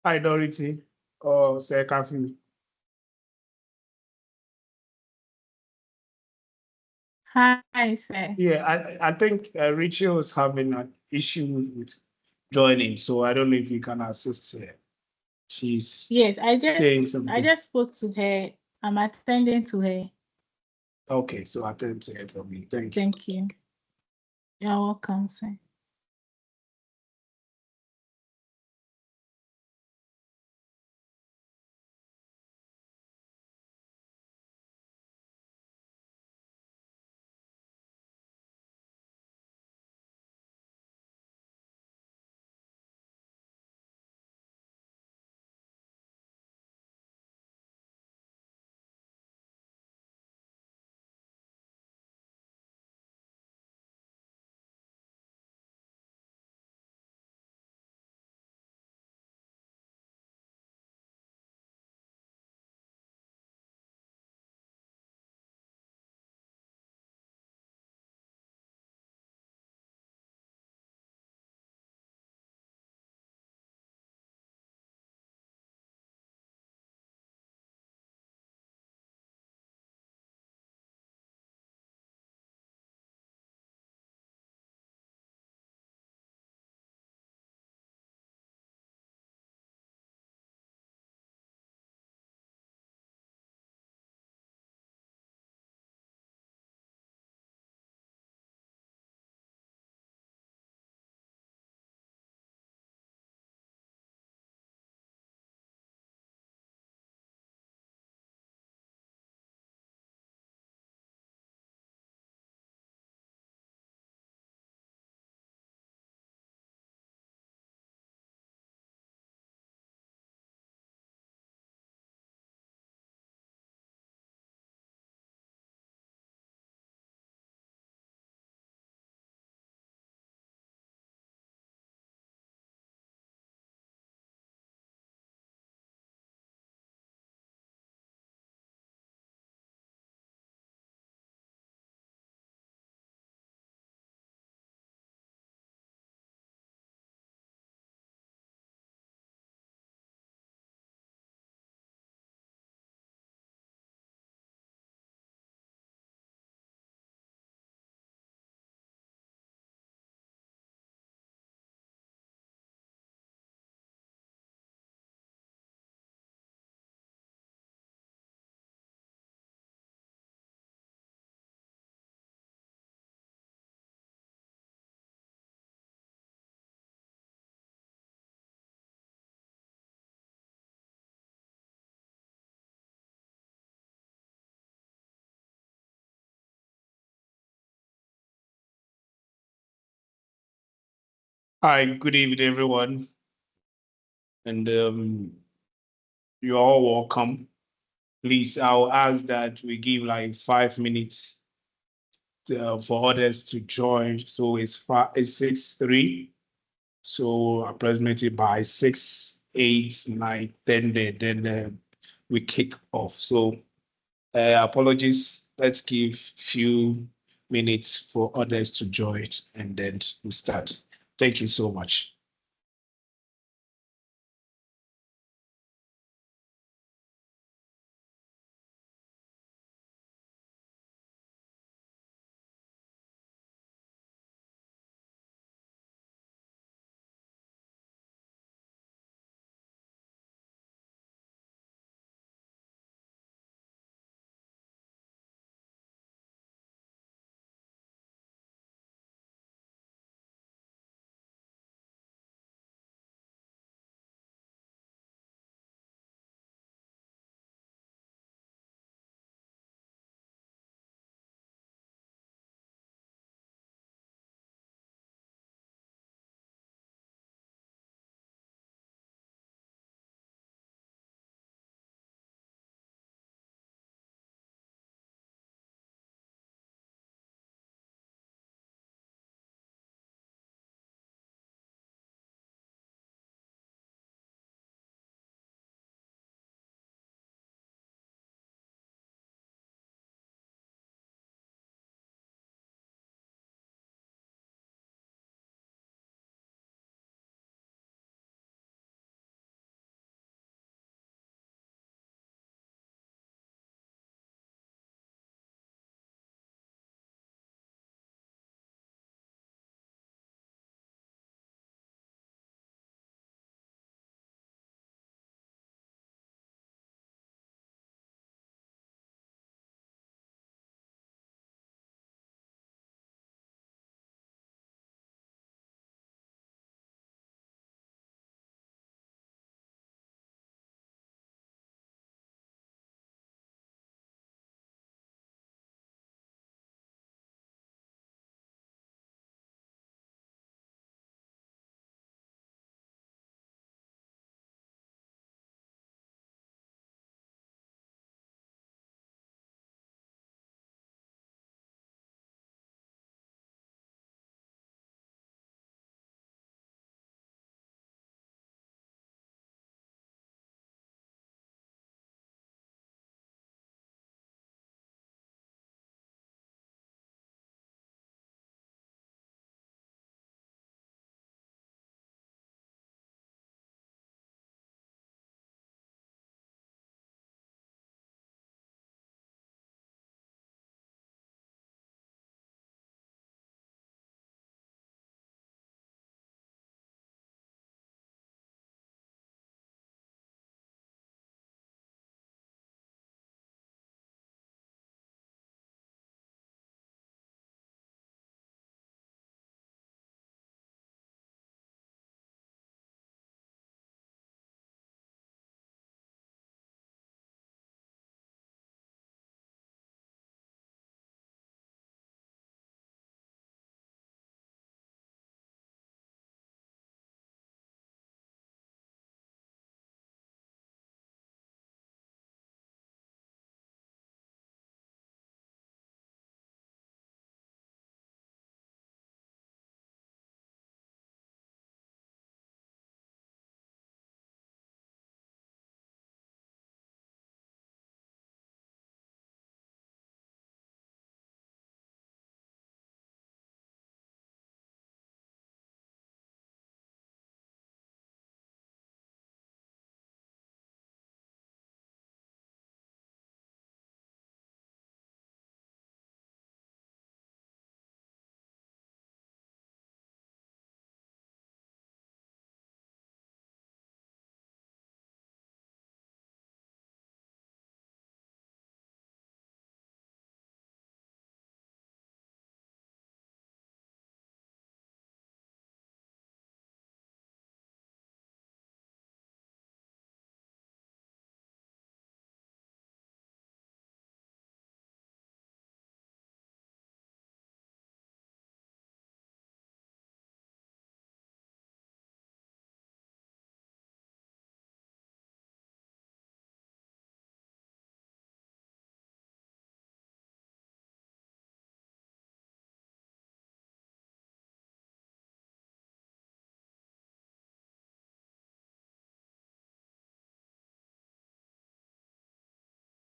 Minority or second. Hi, sir. Yeah, I think Richie was having an issue with joining, so I don't know if you can assist her. She's Yes, saying I something. just spoke to her. I'm attending to her. Okay, so attend to it for me. Thank you. Thank you. You're welcome, sir. Hi, good evening, everyone, and you're all welcome. Please, I'll ask that we give like 5 minutes for others to join. So it's 6:03. So approximately by 6, 8, 9, 10, then we kick off. So apologies. Let's give few minutes for others to join, and then we start. Thank you so much.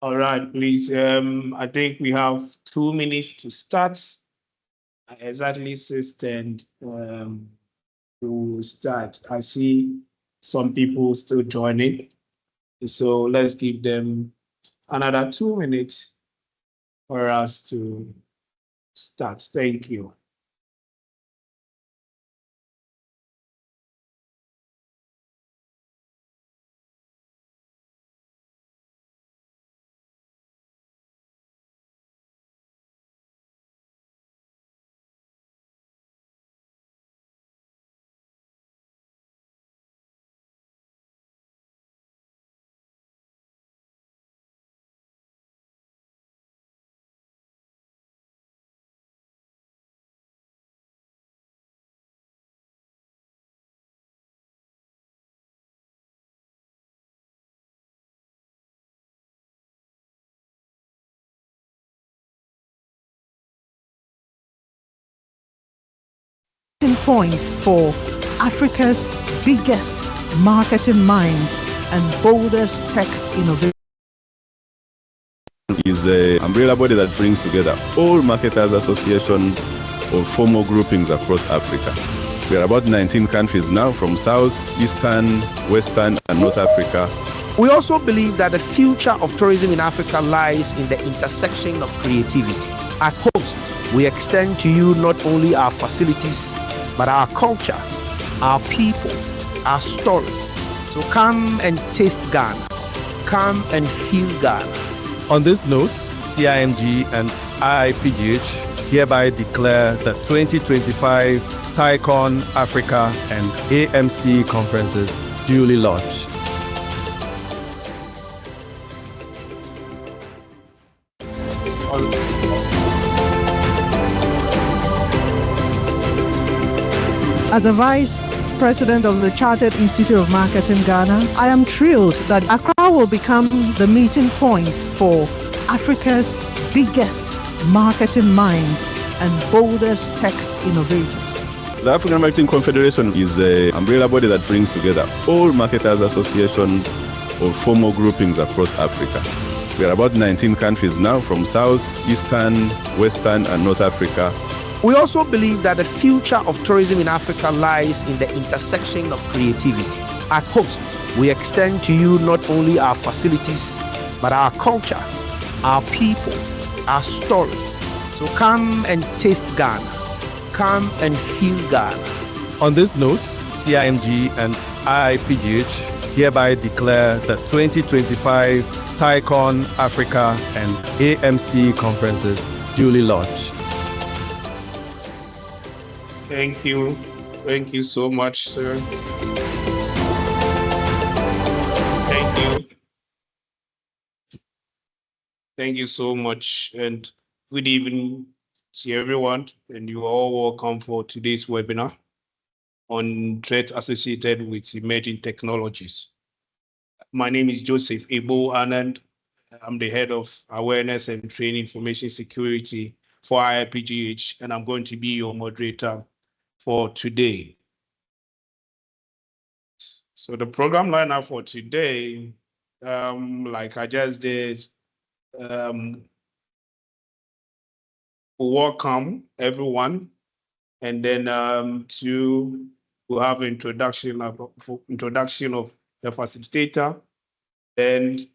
All right, please. I think we have 2 minutes to start. Exactly 6:10. We will start. I see some people still joining, so let's give them another 2 minutes for us to start. Thank you. Point for Africa's biggest marketing minds and boldest tech innovators. Is an umbrella body that brings together all marketers associations or formal groupings across Africa. We are about 19 countries now, from South, Eastern, Western, and North Africa. We also believe that the future of tourism in Africa lies in the intersection of creativity. As hosts, we extend to you not only our facilities, but our culture, our people, our stories. So come and taste Ghana. Come and feel Ghana. On this note, CIMG and IIPGH hereby declare the 2025 TICON Africa and AMC conferences duly launched. As a Vice President of the Chartered Institute of Marketing Ghana, I am thrilled that Accra will become the meeting point for Africa's biggest marketing minds and boldest tech innovators. The African Marketing Confederation is an umbrella body that brings together all marketers associations or formal groupings across Africa. We are about 19 countries now, from South, Eastern, Western, and North Africa. We also believe that the future of tourism in Africa lies in the intersection of creativity. As hosts, we extend to you not only our facilities, but our culture, our people, our stories. So come and taste Ghana. Come and feel Ghana. On this note, CIMG and IIPGH hereby declare the 2025 TICON Africa and AMC conferences duly launched. Thank you. Thank you so much, sir. Thank you. Thank you so much, and good evening to everyone, and you are all welcome for today's webinar on threats associated with emerging technologies. My name is Joseph Ebo Anand. I'm the head of awareness and training information security for IIPGH, and I'm going to be your moderator for today. So the program lineup for today, like I just did, welcome everyone, and then we'll have introduction of the facilitator, then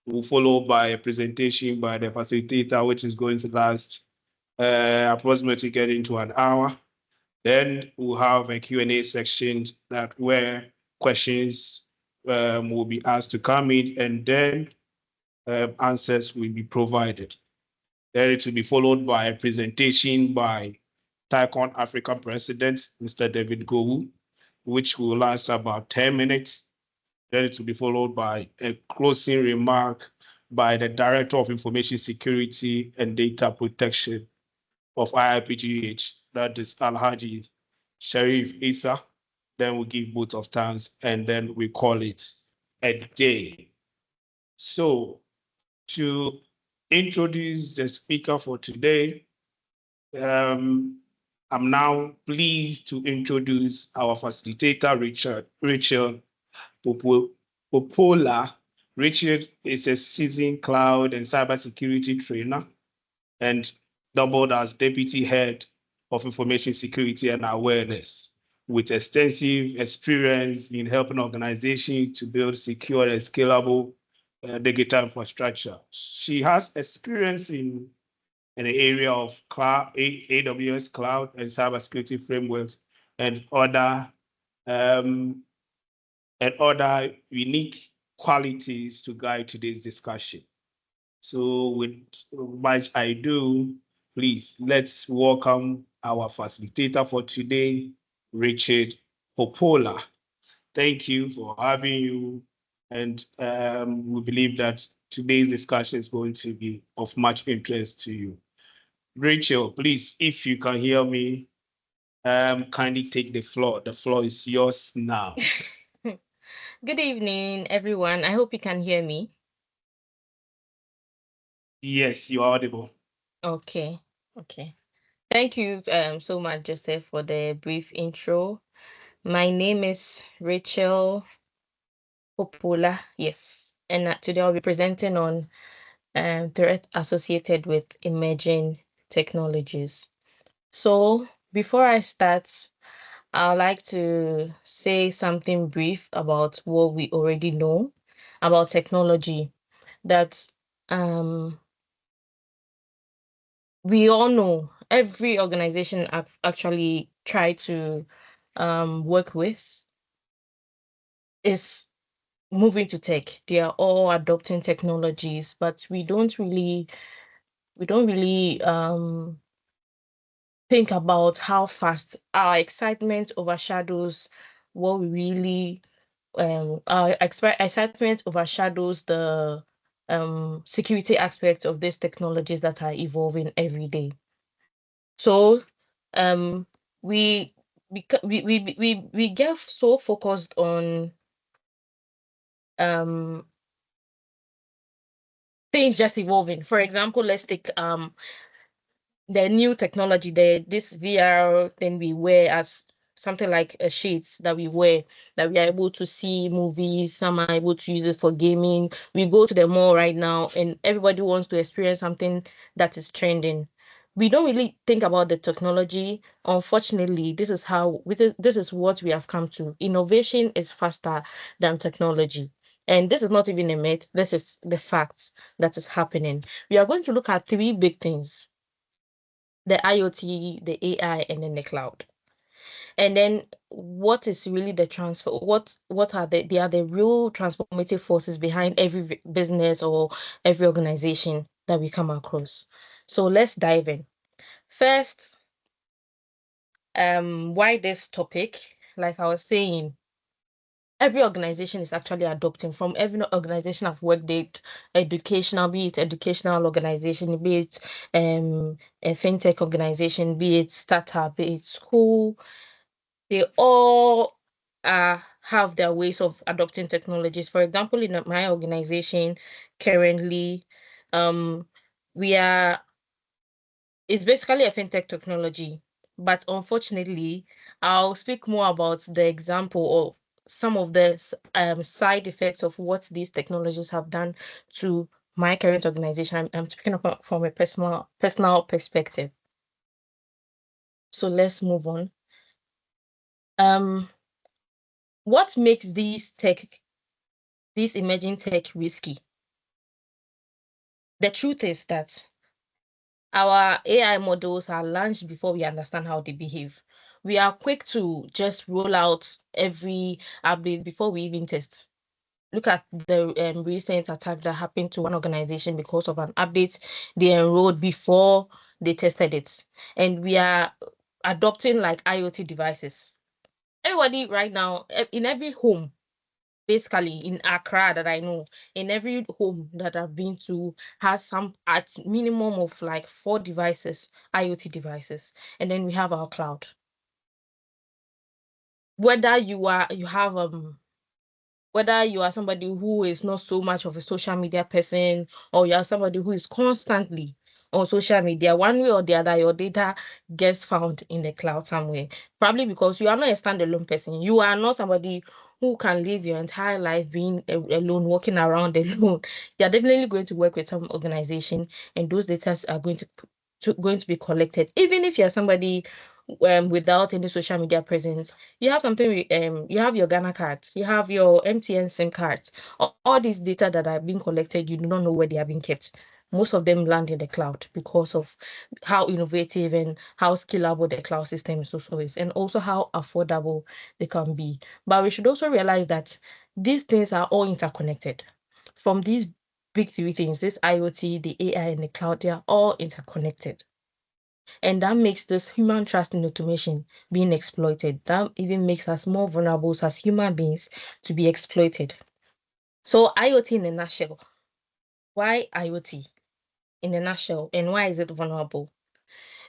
we'll follow by a presentation by the facilitator, which is going to last approximately getting to an hour. Then we'll have a Q&A section where questions will be asked to come in, and then answers will be provided. Then it will be followed by a presentation by TICON Africa President, Mr. David Gowu, which will last about 10 minutes. Then it will be followed by a closing remark by the Director of Information Security and Data Protection of IIPGH, that is Alhaji Sharif Isa. Then we give vote of thanks, and then we call it a day. So to introduce the speaker for today, I'm now pleased to introduce our facilitator, Rachel Popola. Richard is a seasoned cloud and cybersecurity trainer and doubled as deputy head of information security and awareness, with extensive experience in helping organizations to build secure and scalable digital infrastructure. She has experience in the area of cloud, AWS cloud and cybersecurity frameworks and um, other unique qualities to guide today's discussion. So with much I do, please let's welcome our facilitator for today, Richard Popola. Thank you for having you. And we believe that today's discussion is going to be of much interest to you. Rachel, please, if you can hear me, kindly take the floor. The floor is yours now. Good evening, everyone. I hope you can hear me. Yes, you're audible. Okay. Thank you so much, Joseph, for the brief intro. My name is Rachel Popola. Yes. And today I'll be presenting on threat associated with emerging technologies. So before I start, I'd like to say something brief about what we already know about technology. That we all know every organization actually try to work with is moving to tech. They are all adopting technologies, but we don't really think about how fast our excitement overshadows what we really our excitement overshadows the security aspect of these technologies that are evolving every day. So um we get so focused on um things just evolving. For example, let's take the new technology, this VR thing we wear as something like a sheets that we wear, that we are able to see movies. Some are able to use it for gaming. We go to the mall right now and everybody wants to experience something that is trending. We don't really think about the technology. Unfortunately, this is what we have come to. Innovation is faster than technology. And this is not even a myth. This is the facts that is happening. We are going to look at three big things: the IoT, the AI, and then the cloud. And then what is really the transfer? What are they are the real transformative forces behind every business or every organization that we come across. So let's dive in. First, why this topic? Like I was saying, every organization is actually adopting. From every organization I've worked at, educational, be it educational organization, be it a fintech organization, be it startup, be it school, they all have their ways of adopting technologies. For example, in my organization currently, um, we are it's basically a fintech technology, but unfortunately, I'll speak more about the example of some of the side effects of what these technologies have done to my current organization. I'm speaking from a personal perspective. So let's move on. What makes these emerging tech risky? The truth is that our AI models are launched before we understand how they behave. We are quick to just roll out every update before we even test. Look at the recent attack that happened to one organization because of an update they enrolled before they tested it. And we are adopting like IoT devices. Everybody right now, in every home, basically in Accra that I know, in every home that I've been to, has some at minimum of like 4 devices, IoT devices, and then we have our cloud. Whether you are somebody who is not so much of a social media person, or you are somebody who is constantly on social media, one way or the other, your data gets found in the cloud somewhere. Probably because you are not a standalone person. You are not somebody who can live your entire life being alone, walking around alone, you're definitely going to work with some organization, and those data are going to be collected. Even if you're somebody without any social media presence, you have something. You have your Ghana cards, you have your MTN SIM cards. All these data that are being collected, you do not know where they are being kept. Most of them land in the cloud because of how innovative and how scalable the cloud system also is, and also how affordable they can be. But we should also realize that these things are all interconnected. From these big three things, this IoT, the AI, and the cloud, they are all interconnected. And that makes this human trust in automation being exploited. That even makes us more vulnerable as human beings to be exploited. So IoT in a nutshell. Why IoT in a nutshell, and why is it vulnerable?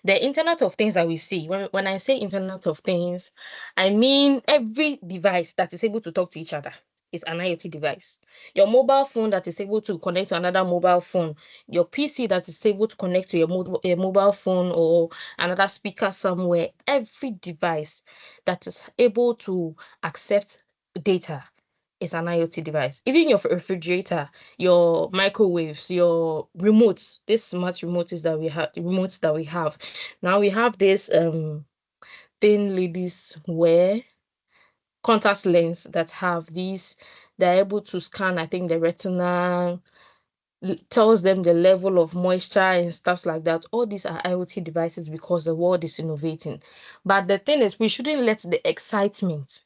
The Internet of Things that we see, when I say Internet of Things, I mean every device that is able to talk to each other is an IoT device. Your mobile phone that is able to connect to another mobile phone, your PC that is able to connect to your mobile phone or another speaker somewhere, every device that is able to accept data is an IoT device. Even your refrigerator, your microwaves, your remotes, these smart remotes that we have. Now we have this thing ladies wear, contact lens that have these, they're able to scan, I think the retina tells them the level of moisture and stuff like that. All these are IoT devices because the world is innovating. But the thing is, we shouldn't let the excitement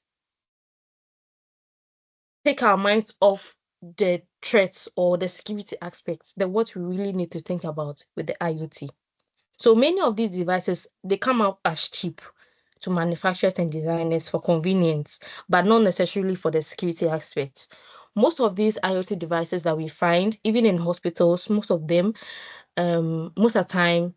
take our minds off the threats or the security aspects, the what we really need to think about with the IoT. So many of these devices, they come out as cheap to manufacturers and designers for convenience, but not necessarily for the security aspects. Most of these IoT devices that we find, even in hospitals, most of them, most of the time,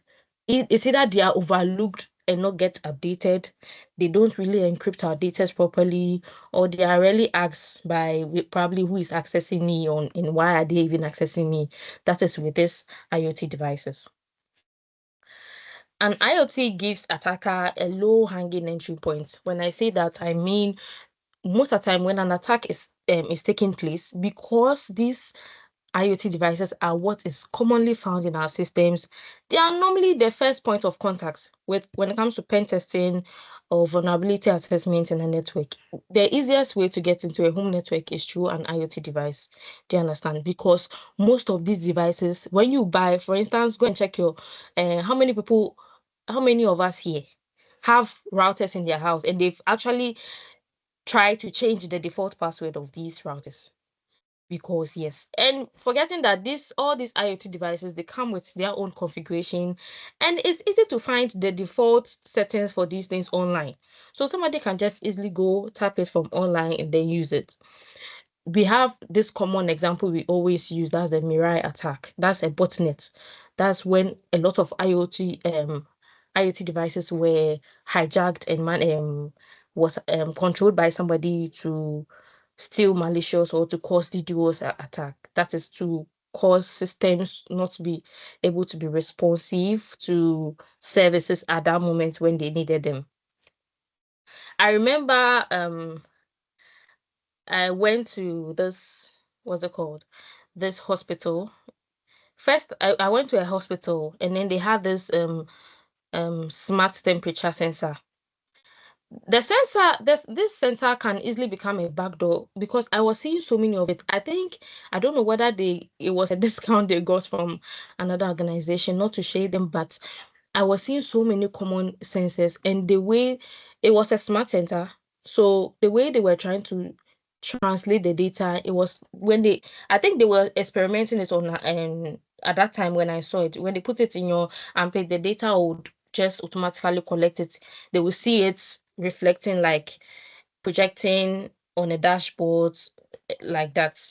it's either they are overlooked and not get updated, they don't really encrypt our data properly, or they are rarely asked by probably who is accessing me on and why are they even accessing me. That is with these IoT devices. An IoT gives attacker a low hanging entry point. When I say that, I mean most of the time when an attack is taking place, because these IoT devices are what is commonly found in our systems, they are normally the first point of contact with when it comes to pen testing or vulnerability assessment in a network. The easiest way to get into a home network is through an IoT device. Do you understand? Because most of these devices, when you buy, for instance, go and check your how many of us here have routers in their house and they've actually tried to change the default password of these routers? Because yes, and forgetting that all these IoT devices, they come with their own configuration, and it's easy to find the default settings for these things online. So somebody can just easily go tap it from online and then use it. We have this common example we always use, that's the Mirai attack. That's a botnet. That's when a lot of IoT devices were hijacked and was controlled by somebody to still malicious or to cause DDoS attack. That is to cause systems not to be able to be responsive to services at that moment when they needed them. I remember I went to this, what's it called? This hospital. First, I went to a hospital and then they had this smart temperature sensor. The sensor, this sensor can easily become a backdoor because I was seeing so many of it. I don't know whether it was a discount they got from another organization, not to shade them, but I was seeing so many common sensors, and the way it was a smart center. So the way they were trying to translate the data, it was when I think they were experimenting it on at that time when I saw it, when they put it in your ampeg, the data would just automatically collect it. They will see it reflecting, like projecting on a dashboard, like that.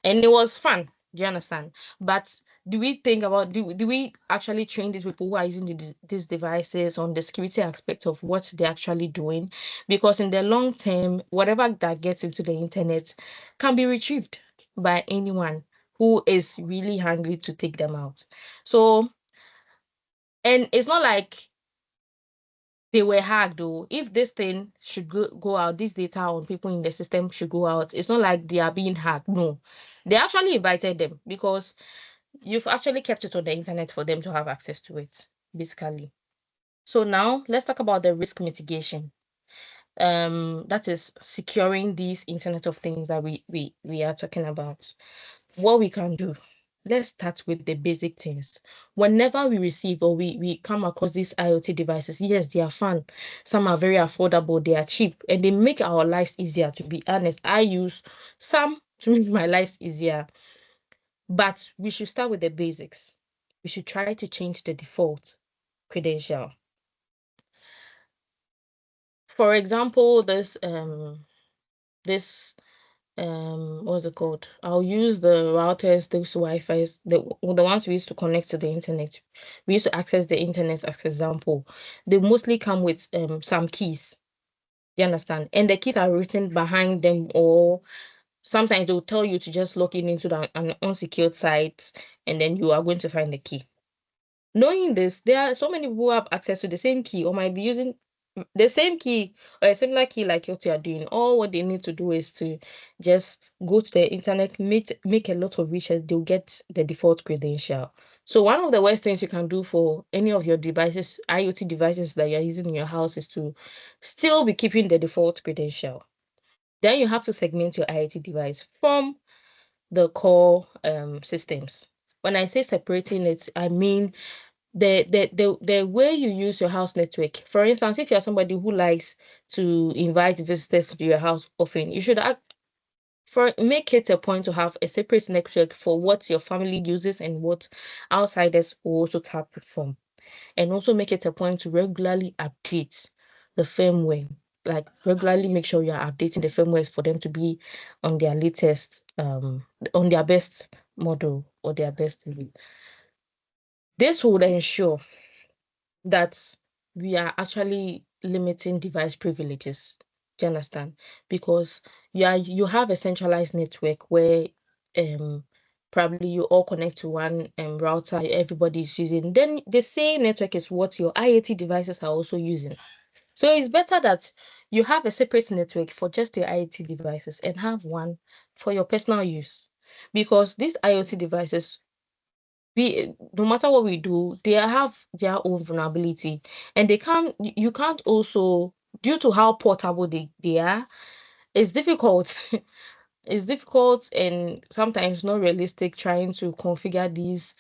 And it was fun. Do you understand? But do we actually train these people who are using these devices on the security aspect of what they're actually doing? Because in the long term, whatever that gets into the internet can be retrieved by anyone who is really hungry to take them out. So, and it's not like they were hacked though. If this thing should go out, this data on people in the system should go out. It's not like they are being hacked. No, they actually invited them because you've actually kept it on the internet for them to have access to it, basically. So now let's talk about the risk mitigation. That is securing these Internet of Things that we are talking about. What we can do. Let's start with the basic things. Whenever we receive or we come across these IoT devices, yes, they are fun. Some are very affordable, they are cheap, and they make our lives easier, to be honest. I use some to make my lives easier. But we should start with the basics. We should try to change the default credential. For example, this what's it called? I'll use the routers, those Wi-Fi's, the ones we used to connect to the internet. We used to access the internet as example. They mostly come with some keys. You understand? And the keys are written behind them, or sometimes they'll tell you to just log in into an unsecured site, and then you are going to find the key. Knowing this, there are so many people who have access to the same key or might be using the same key or a similar key like what you are doing. All what they need to do is to just go to the internet, make a lot of research, they'll get the default credential. So one of the worst things you can do for any of your devices, IoT devices that you're using in your house, is to still be keeping the default credential. Then you have to segment your IoT device from the core systems. When I say separating it, I mean the way you use your house network. For instance, if you're somebody who likes to invite visitors to your house often, you should make it a point to have a separate network for what your family uses and what outsiders will also tap from. And also make it a point to regularly update the firmware. Like regularly make sure you are updating the firmwares for them to be on their latest, on their best model or their best. This would ensure that we are actually limiting device privileges. Do you understand? Because you have a centralized network where probably you all connect to one router everybody is using. Then the same network is what your IoT devices are also using. So it's better that you have a separate network for just your IoT devices and have one for your personal use. Because these IoT devices, no matter what we do, they have their own vulnerability, and you can't also, due to how portable they are, it's difficult. It's difficult and sometimes not realistic trying to configure these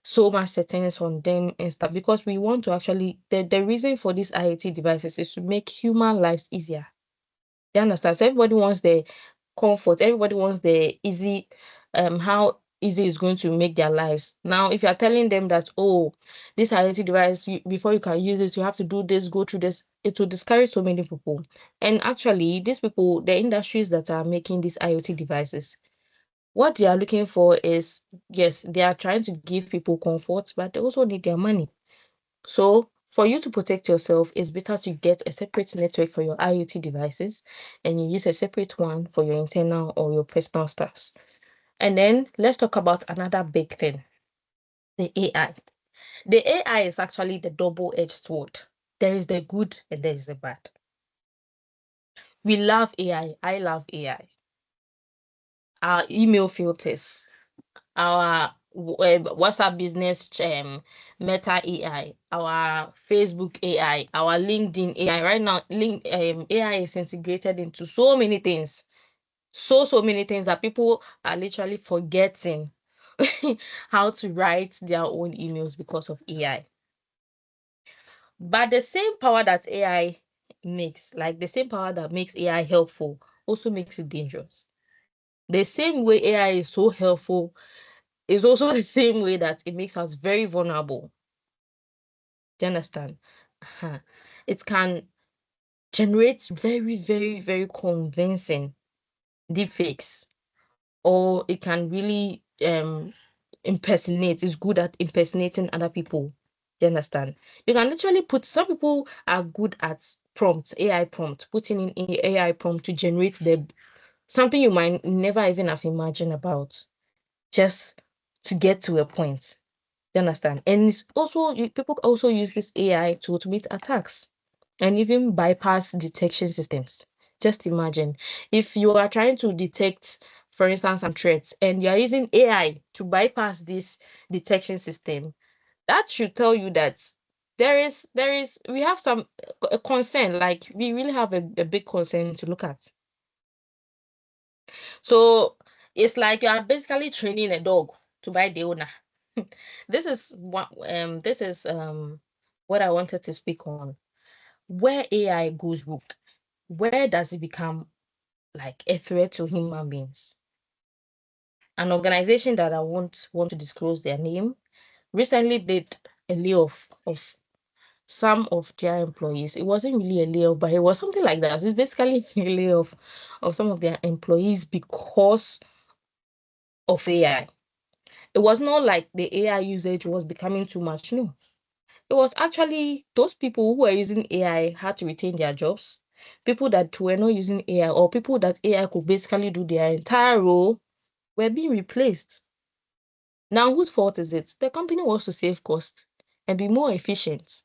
so much settings on them and stuff, because we want to actually, the reason for these IoT devices is to make human lives easier. You understand? So everybody wants the comfort, everybody wants the easy, how easy it's going to make their lives. Now, if you're telling them that, oh, this IoT device, before you can use it, you have to do this, go through this, it will discourage so many people. And actually, these people, the industries that are making these IoT devices, what they are looking for is, yes, they are trying to give people comfort, but they also need their money. So for you to protect yourself, it's better to get a separate network for your IoT devices and you use a separate one for your internal or your personal stuffs. And then let's talk about another big thing, the AI. The AI is actually the double-edged sword. There is the good and there is the bad. We love AI. I love AI. Our email filters, our WhatsApp business Meta AI, our Facebook AI, our LinkedIn AI. Right now, AI is integrated into so many things, so many things that people are literally forgetting how to write their own emails because of AI. But the same power that AI makes, like the same power that makes AI helpful, also makes it dangerous. The same way AI is so helpful is also the same way that it makes us very vulnerable. Do you understand? It can generate very, very, very convincing deepfakes, or it can really impersonate. It's good at impersonating other people. Do you understand? You can literally some people are good at prompts, AI prompt, putting in AI prompt to generate something you might never even have imagined about, just to get to a point. You understand? And it's also people also use this AI to automate attacks. and even bypass detection systems. Just imagine if you are trying to detect, for instance, some threats, and you are using AI to bypass this detection system. That should tell you that we have some a concern, like we really have a big concern to look at. So it's like you are basically training a dog to bite the owner. This is what I wanted to speak on. Where AI goes rogue, where does it become like a threat to human beings? An organization that I won't want to disclose their name recently did a layoff of some of their employees. It wasn't really a layoff, but it was something like that. It's basically a layoff of some of their employees because of AI. It was not like the AI usage was becoming too much. No, it was actually those people who were using AI had to retain their jobs. People that were not using AI, or people that AI could basically do their entire role, were being replaced. Now, whose fault is it? The company wants to save cost and be more efficient.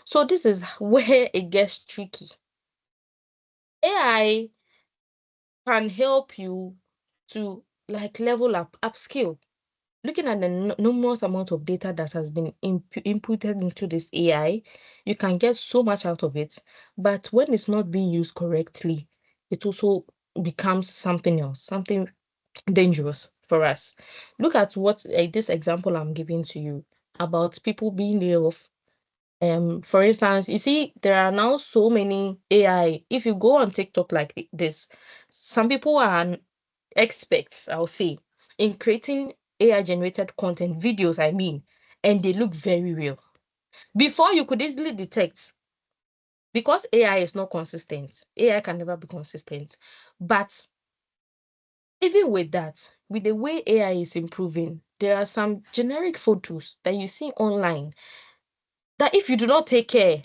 So this is where it gets tricky. AI can help you to like level up, upskill. Looking at the numerous amount of data that has been inputted into this AI, you can get so much out of it. But when it's not being used correctly, it also becomes something else, something dangerous for us. Look at what this example I'm giving to you about people being laid off. For instance, you see, there are now so many AI. If you go on TikTok like this, some people are experts, I'll say, in creating AI generated content videos, I mean, and they look very real. Before you could easily detect, because AI is not consistent, AI can never be consistent. But even with that, with the way AI is improving, there are some generic photos that you see online that if you do not take care,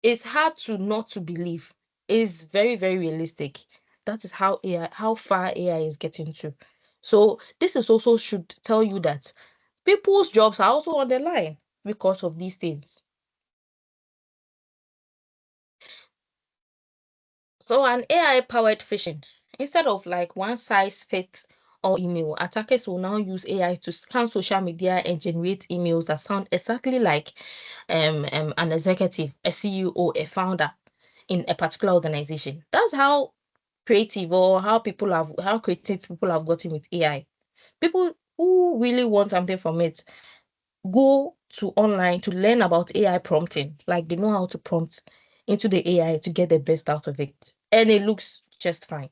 it's hard to not to believe. It's very, very realistic. That is how AI, how far AI is getting to. So this is also should tell you that people's jobs are also on the line because of these things. So an AI powered phishing, instead of like one size fits all email, attackers will now use AI to scan social media and generate emails that sound exactly like an executive, a CEO, a founder in a particular organization. That's how creative or how creative people have gotten with AI. People who really want something from it go to online to learn about AI prompting. Like they know how to prompt into the AI to get the best out of it. And it looks just fine.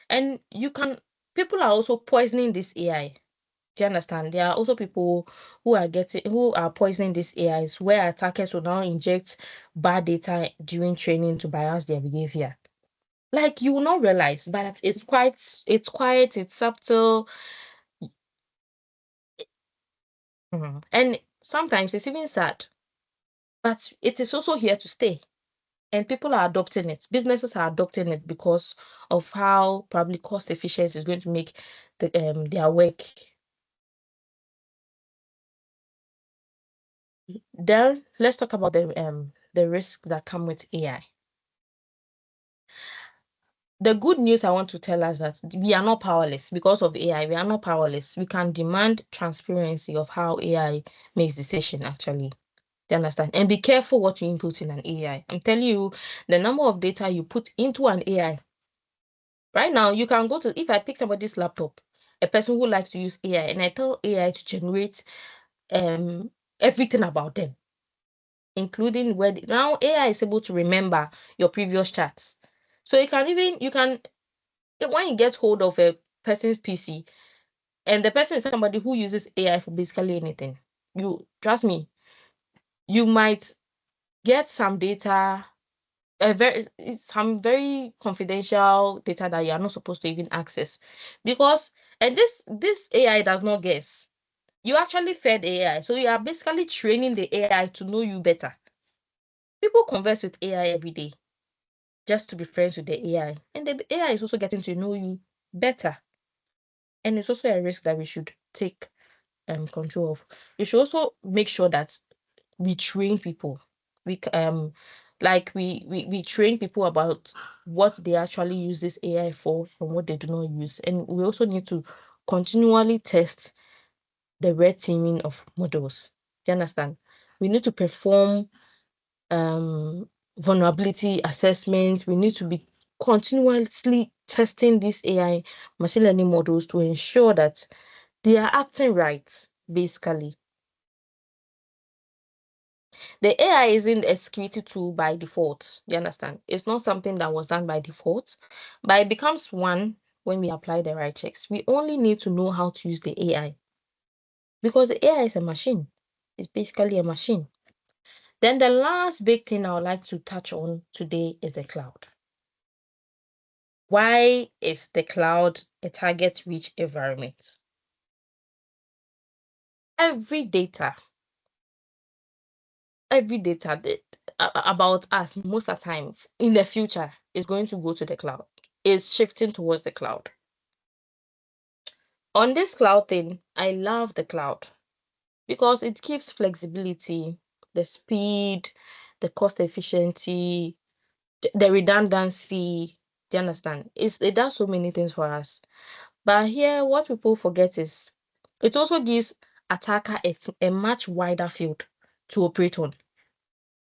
And people are also poisoning this AI. Do you understand? There are also people who are poisoning these AIs where attackers will now inject bad data during training to bias their behavior. Like you will not realize, but it's quiet, it's subtle, and sometimes it's even sad. But it is also here to stay. And people are adopting it. Businesses are adopting it because of how probably cost efficiency is going to make their work. Then let's talk about the risk that come with AI. The good news I want to tell us that we are not powerless because of AI. We are not powerless. We can demand transparency of how AI makes decision actually. Do you understand? And be careful what you input in an AI. I'm telling you, the number of data you put into an AI. Right now, you can go to, if I pick somebody's laptop, a person who likes to use AI, and I tell AI to generate everything about them, including where now AI is able to remember your previous chats. So you can when you get hold of a person's PC and the person is somebody who uses AI for basically anything, you trust me, you might get some data, some very confidential data that you are not supposed to even access, because and this AI does not guess. You actually fed AI, so you are basically training the AI to know you better. People converse with AI every day just to be friends with the AI, and the AI is also getting to know you better, and it's also a risk that we should take control of. You should also make sure that we train people. We train people about what they actually use this AI for and what they do not use. And we also need to continually test the red teaming of models. Do you understand? We need to perform vulnerability assessment. We need to be continuously testing these AI machine learning models to ensure that they are acting right, basically. The AI isn't a security tool by default. You understand? It's not something that was done by default, but it becomes one when we apply the right checks. We only need to know how to use the AI because the AI is a machine. It's basically a machine. Then the last big thing I would like to touch on today is the cloud. Why is the cloud a target-rich environment? Every data about us most of the time in the future is going to go to the cloud, is shifting towards the cloud. On this cloud thing, I love the cloud because it gives flexibility, the speed, the cost efficiency, the redundancy. Do you understand? It does so many things for us. But here, what people forget is it also gives attacker a much wider field to operate on.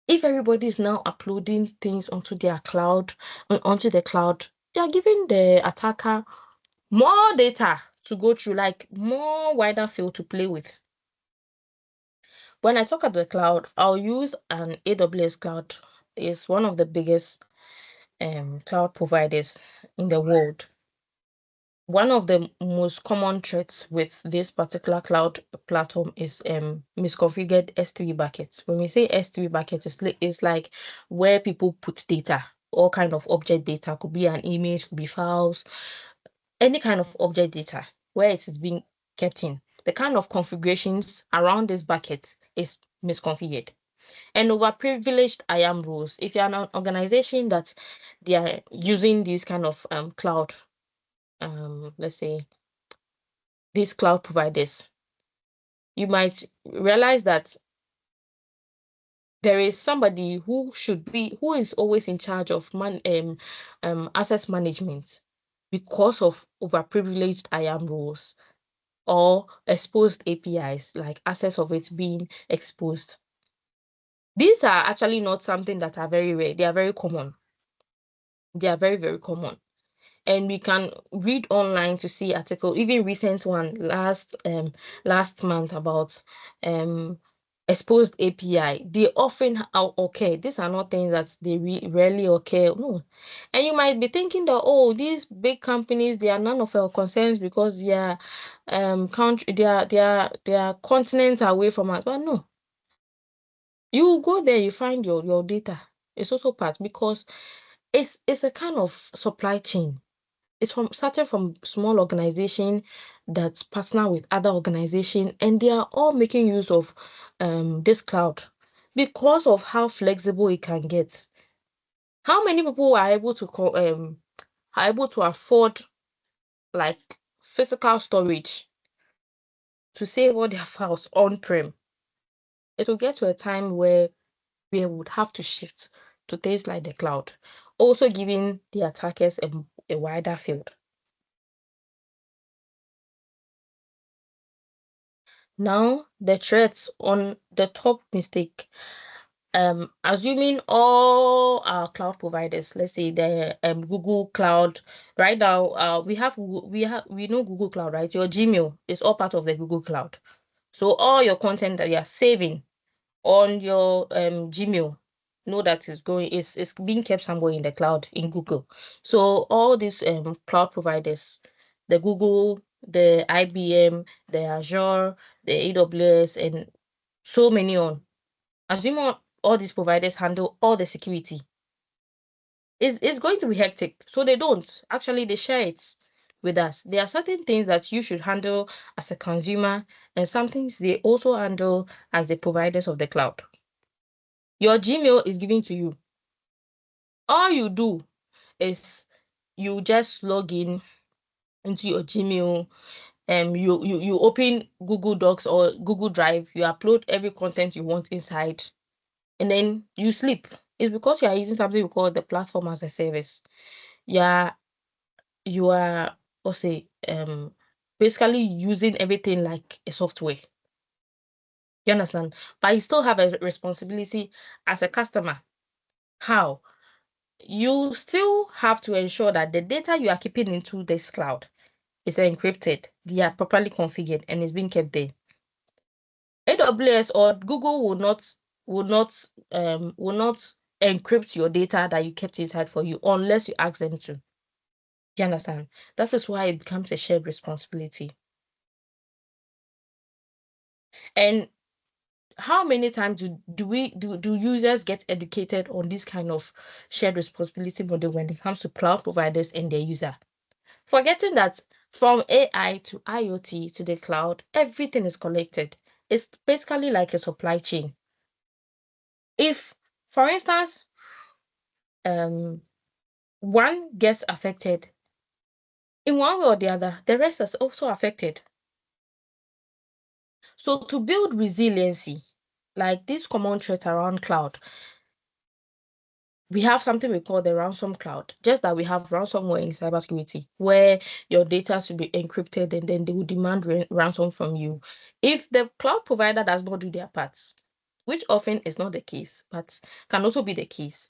If everybody is now uploading things onto their cloud, onto the cloud, they are giving the attacker more data to go through, like more wider field to play with. When I talk about the cloud, I'll use an AWS cloud. It's one of the biggest cloud providers in the world. One of the most common threats with this particular cloud platform is misconfigured S3 buckets. When we say S3 buckets, it's like where people put data, all kind of object data, could be an image, could be files, any kind of object data where it is being kept in. The kind of configurations around this bucket is misconfigured. And overprivileged IAM rules. If you're an organization that they are using these kind of cloud, let's say these cloud providers, you might realize that there is somebody who is always in charge of access management because of overprivileged IAM rules or exposed APIs, like access of it being exposed. These are actually not something that are very rare. They are very common. They are very, very common. And we can read online to see article, even recent one last month about exposed API. They often occur. These are not things that they rarely occur. No. And you might be thinking that, oh, these big companies, they are none of our concerns because their country, their continents are away from us. But no. You go there, you find your data. It's also part because it's a kind of supply chain. It's starting from small organization that's partner with other organization, and they are all making use of this cloud because of how flexible it can get. How many people are able to afford like physical storage to save all their files on-prem? It will get to a time where we would have to shift to things like the cloud, also giving the attackers a wider field. Now, the threats on the top mistake. Assuming all our cloud providers, let's say the Google Cloud, right now, we know Google Cloud, right? Your Gmail is all part of the Google Cloud. So all your content that you are saving on your Gmail, know that it's being kept somewhere in the cloud in Google. So all these cloud providers, the Google, the IBM, the Azure, the AWS, and so many on. Assuming all these providers handle all the security, it's going to be hectic. So they don't. Actually, they share it with us. There are certain things that you should handle as a consumer, and some things they also handle as the providers of the cloud. Your Gmail is given to you. All you do is you just log in into your Gmail, you open Google Docs or Google Drive, you upload every content you want inside, and then you sleep. It's because you are using something we call the platform as a service. Yeah, you are, let's say, basically using everything like a software. You understand? But you still have a responsibility as a customer. How? You still have to ensure that the data you are keeping into this cloud is encrypted, they are properly configured, and is being kept there. AWS or Google will not encrypt your data that you kept inside for you unless you ask them to. You understand? That is why it becomes a shared responsibility. And how many times do users get educated on this kind of shared responsibility model when it comes to cloud providers and their user? Forgetting that from AI to IoT to the cloud, everything is connected. It's basically like a supply chain. If, for instance, one gets affected, in one way or the other, the rest is also affected. So to build resiliency, like this common threat around cloud, we have something we call the ransom cloud. Just that we have ransomware in cybersecurity, where your data should be encrypted and then they will demand ransom from you. If the cloud provider does not do their parts, which often is not the case, but can also be the case,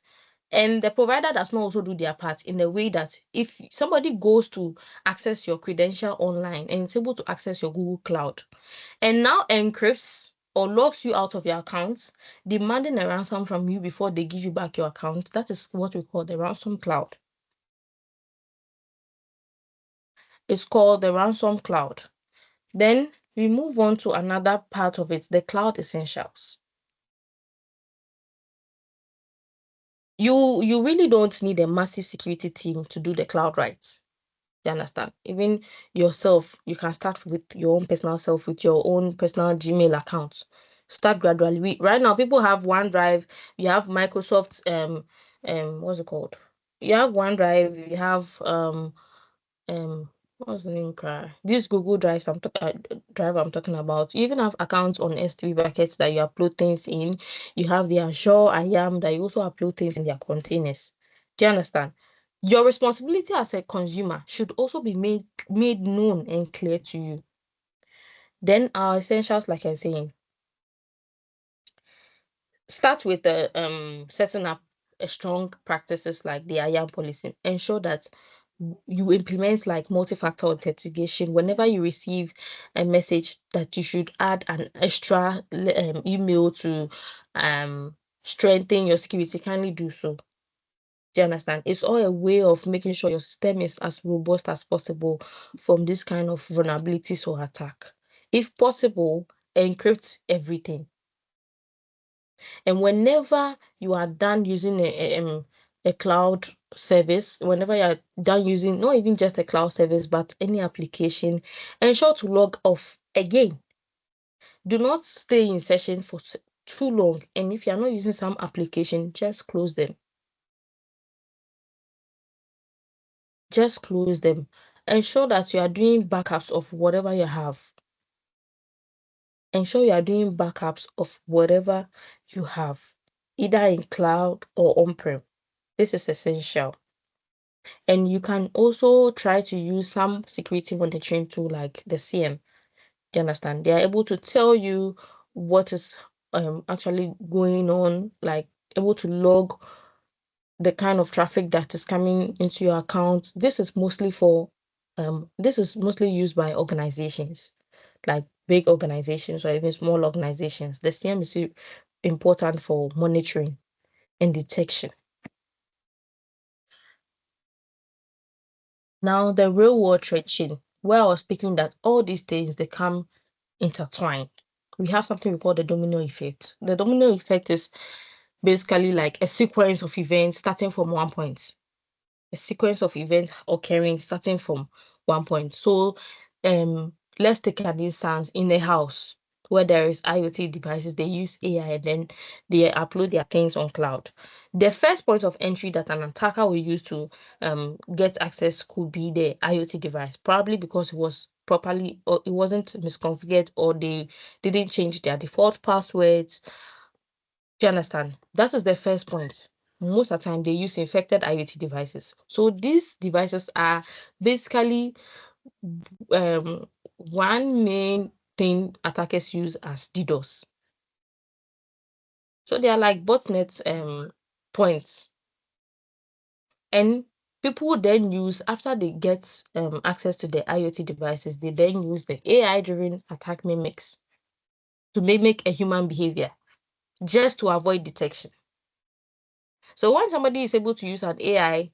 and the provider does not also do their part in the way that if somebody goes to access your credential online and is able to access your Google Cloud and now encrypts or logs you out of your accounts, demanding a ransom from you before they give you back your account, that is what we call the ransom cloud. It's called the ransom cloud. Then we move on to another part of it, the cloud essentials. You really don't need a massive security team to do the cloud right. You understand? Even yourself, you can start with your own personal self, with your own personal Gmail account. Start gradually. Right now, people have OneDrive. You have Microsoft. What's it called? You have OneDrive. You have what's the name? This Google Drive. Drive I'm talking about. You even have accounts on S3 buckets that you upload things in. You have the Azure IAM that you also upload things in their containers. Do you understand? Your responsibility as a consumer should also be made known and clear to you. Then our essentials, like I'm saying, start with the setting up a strong practices like the IAM policy. Ensure that you implement like multi-factor authentication whenever you receive a message that you should add an extra email to strengthen your security. Kindly do so. Do you understand? It's all a way of making sure your system is as robust as possible from this kind of vulnerabilities or attack. If possible, encrypt everything. And whenever you are done using a cloud service, whenever you are done using not even just a cloud service, but any application, ensure to log off again. Do not stay in session for too long. And if you're not using some application, just close them. Just close them. Ensure that you are doing backups of whatever you have. Ensure you are doing backups of whatever you have, either in cloud or on-prem. This is essential. And you can also try to use some security monitoring tool like the CM. Do you understand? They are able to tell you what is actually going on, like able to log the kind of traffic that is coming into your account. This is mostly used by organizations, like big organizations or even small organizations. The CM is important for monitoring and detection. Now, the real world threat chain, where I was speaking that all these things, they come intertwined. We have something we call the domino effect. The domino effect is basically like a sequence of events starting from one point. A sequence of events occurring starting from one point. So let's take an instance in a house. where there is IoT devices, they use AI and then they upload their things on cloud. The first point of entry that an attacker will use to get access could be the IoT device, probably because it was properly, or it wasn't misconfigured, or they didn't change their default passwords. Do you understand? That is the first point. Most of the time, they use infected IoT devices. So these devices are basically one main thing attackers use as DDoS. So they are like botnet points. And people then use, after they get access to the IoT devices, they then use the AI-driven attack mimics to mimic a human behavior just to avoid detection. So when somebody is able to use an AI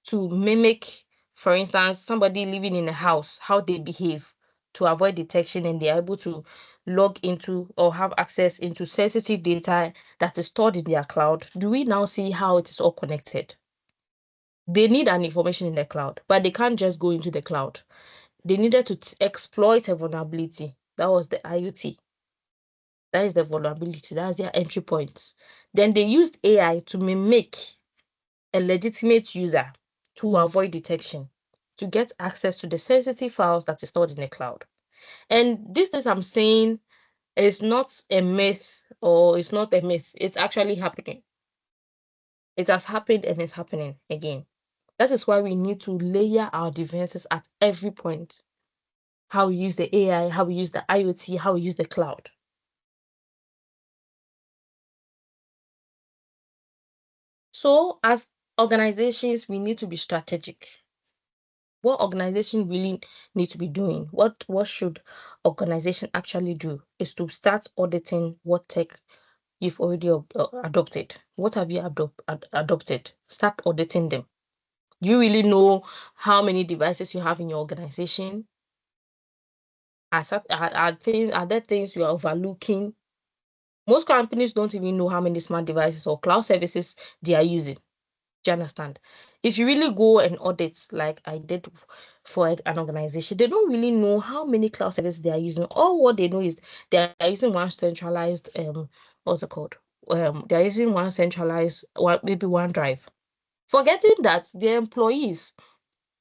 to mimic, for instance, somebody living in a house, how they behave to avoid detection, and they are able to log into or have access into sensitive data that is stored in their cloud, do we now see how it is all connected? They need an information in the cloud, but they can't just go into the cloud. They needed to exploit a vulnerability. That was the IoT. That is the vulnerability. That's their entry points. Then they used AI to mimic a legitimate user to avoid detection, to get access to the sensitive files that is stored in the cloud. And this thing I'm saying is not a myth, or it's not a myth. It's actually happening. It has happened and it's happening again. That is why we need to layer our defenses at every point. How we use the AI, how we use the IoT, how we use the cloud. So as organizations, we need to be strategic. What organization really need to be doing, what should organization actually do, is to start auditing what tech you've already adopted. What have you adopted? Start auditing them. Do you really know how many devices you have in your organization? Are there things you are overlooking? Most companies don't even know how many smart devices or cloud services they are using. Do you understand? If you really go and audit, like I did for an organization, they don't really know how many cloud services they are using. All what they know is they are using one centralized what's it called? They are using one centralized maybe OneDrive. Forgetting that their employees,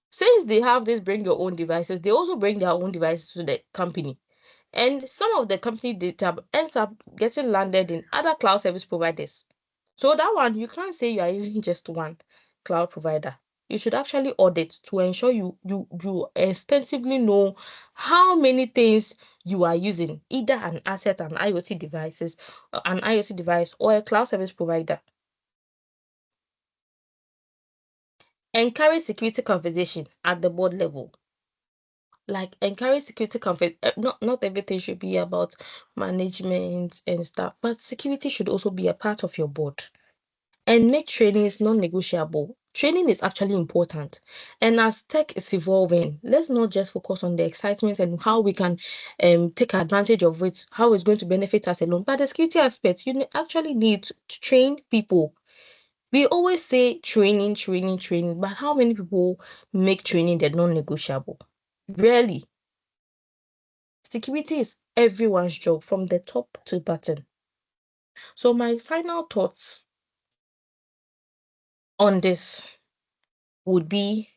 since they have this bring your own devices, they also bring their own devices to the company. And some of the company data ends up getting landed in other cloud service providers. So that one, you can't say you are using just one cloud provider. You should actually audit to ensure you extensively know how many things you are using, either an asset, an IoT device, or a cloud service provider. Encourage security conversation at the board level. Like encourage security not everything should be about management and stuff, but security should also be a part of your board. And make training is non-negotiable. Training is actually important. And as tech is evolving, let's not just focus on the excitement and how we can take advantage of it, how it's going to benefit us alone. But the security aspect, you actually need to train people. We always say training, but how many people make training the non-negotiable? Rarely. Security is everyone's job from the top to bottom. So my final thoughts on this would be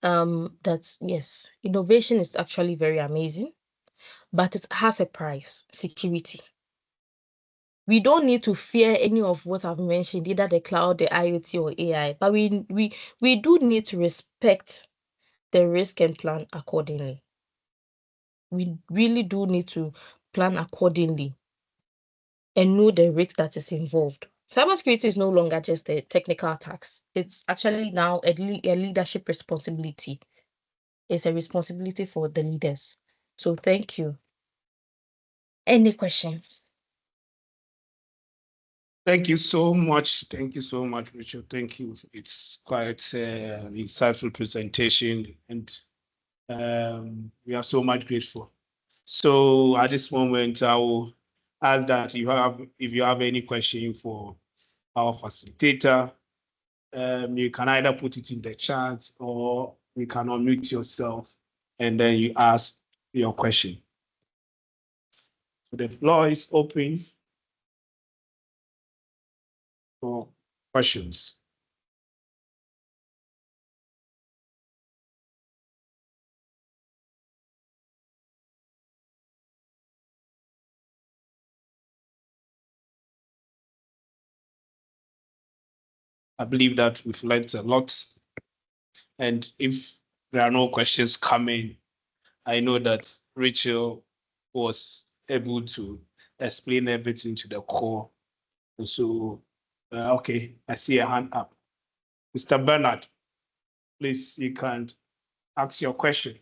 that yes, innovation is actually very amazing, but it has a price: security. We don't need to fear any of what I've mentioned, either the cloud, the IoT, or AI, but we do need to respect the risk and plan accordingly. We really do need to plan accordingly and know the risk that is involved. Cybersecurity is no longer just a technical task. It's actually now a leadership responsibility. It's a responsibility for the leaders. So thank you. Any questions? Thank you so much. Thank you so much, Richard. Thank you. It's quite insightful presentation, and we are so much grateful. So at this moment, I will ask that if you have any question for our facilitator, you can either put it in the chat or you can unmute yourself and then you ask your question. The floor is open for questions. I believe that we've learned a lot. And if there are no questions coming, I know that Rachel was able to explain everything to the core. And so, okay, I see a hand up. Mr. Bernard, please, you can ask your question.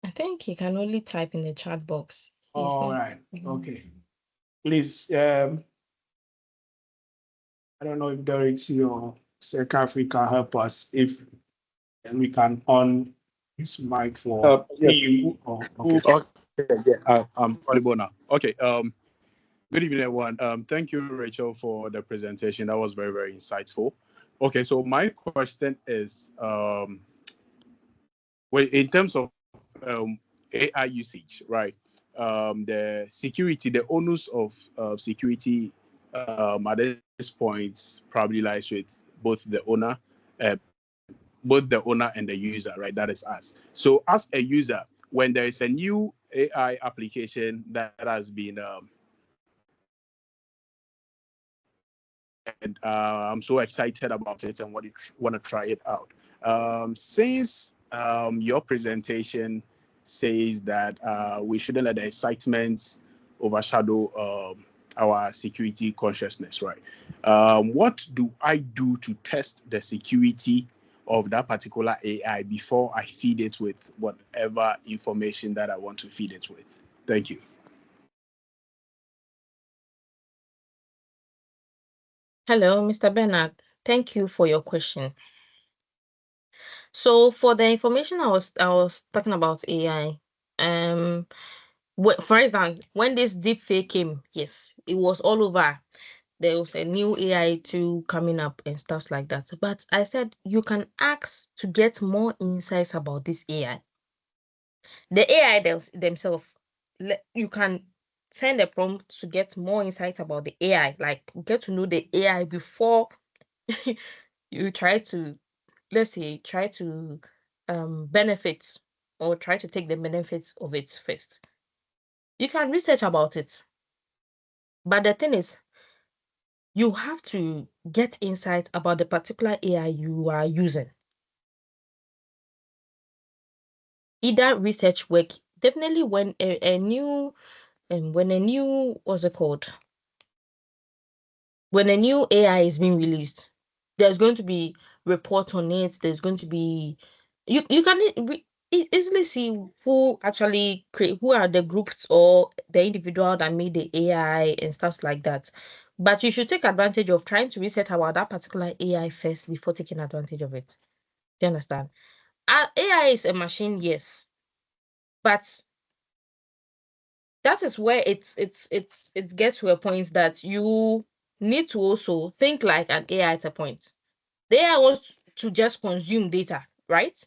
I think you can only type in the chat box. All right, okay. Please, I don't know if Dorothy or Sekafri can help us if we can on his mic for Yes. you. Or, okay. Okay, yeah, I'm audible now. Okay, good evening, everyone. Thank you, Rachel, for the presentation. That was very, very insightful. Okay, so my question is, well, in terms of AI usage, right? The security, the onus of security at this point probably lies with both the owner, uh, both the owner and the user, right? That is us. So, as a user, when there is a new AI application that has been and I'm so excited about it and want to try it out. Since your presentation says that we shouldn't let the excitement overshadow our security consciousness, right? What do I do to test the security of that particular AI before I feed it with whatever information that I want to feed it with? Thank you. Hello, Mr. Bernard. Thank you for your question. So for the information I was talking about AI, for instance, when this deep fake came, yes, it was all over. There was a new AI tool coming up and stuff like that. But I said you can ask to get more insights about this AI. The AI themselves, you can send a prompt to get more insight about the AI, like get to know the AI before you try to, let's say, try to benefit or try to take the benefits of it first. You can research about it. But the thing is, you have to get insight about the particular AI you are using. Either research work, definitely when a new what's it called? When a new AI is being released, there's going to be report on it. There's going to be you can easily see who actually create, who are the groups or the individual that made the AI and stuff like that. But you should take advantage of trying to research about that particular AI first before taking advantage of it. Do you understand? AI is a machine, yes, but that is where it gets to a point that you need to also think like an AI at a point. The AI wants to just consume data, right?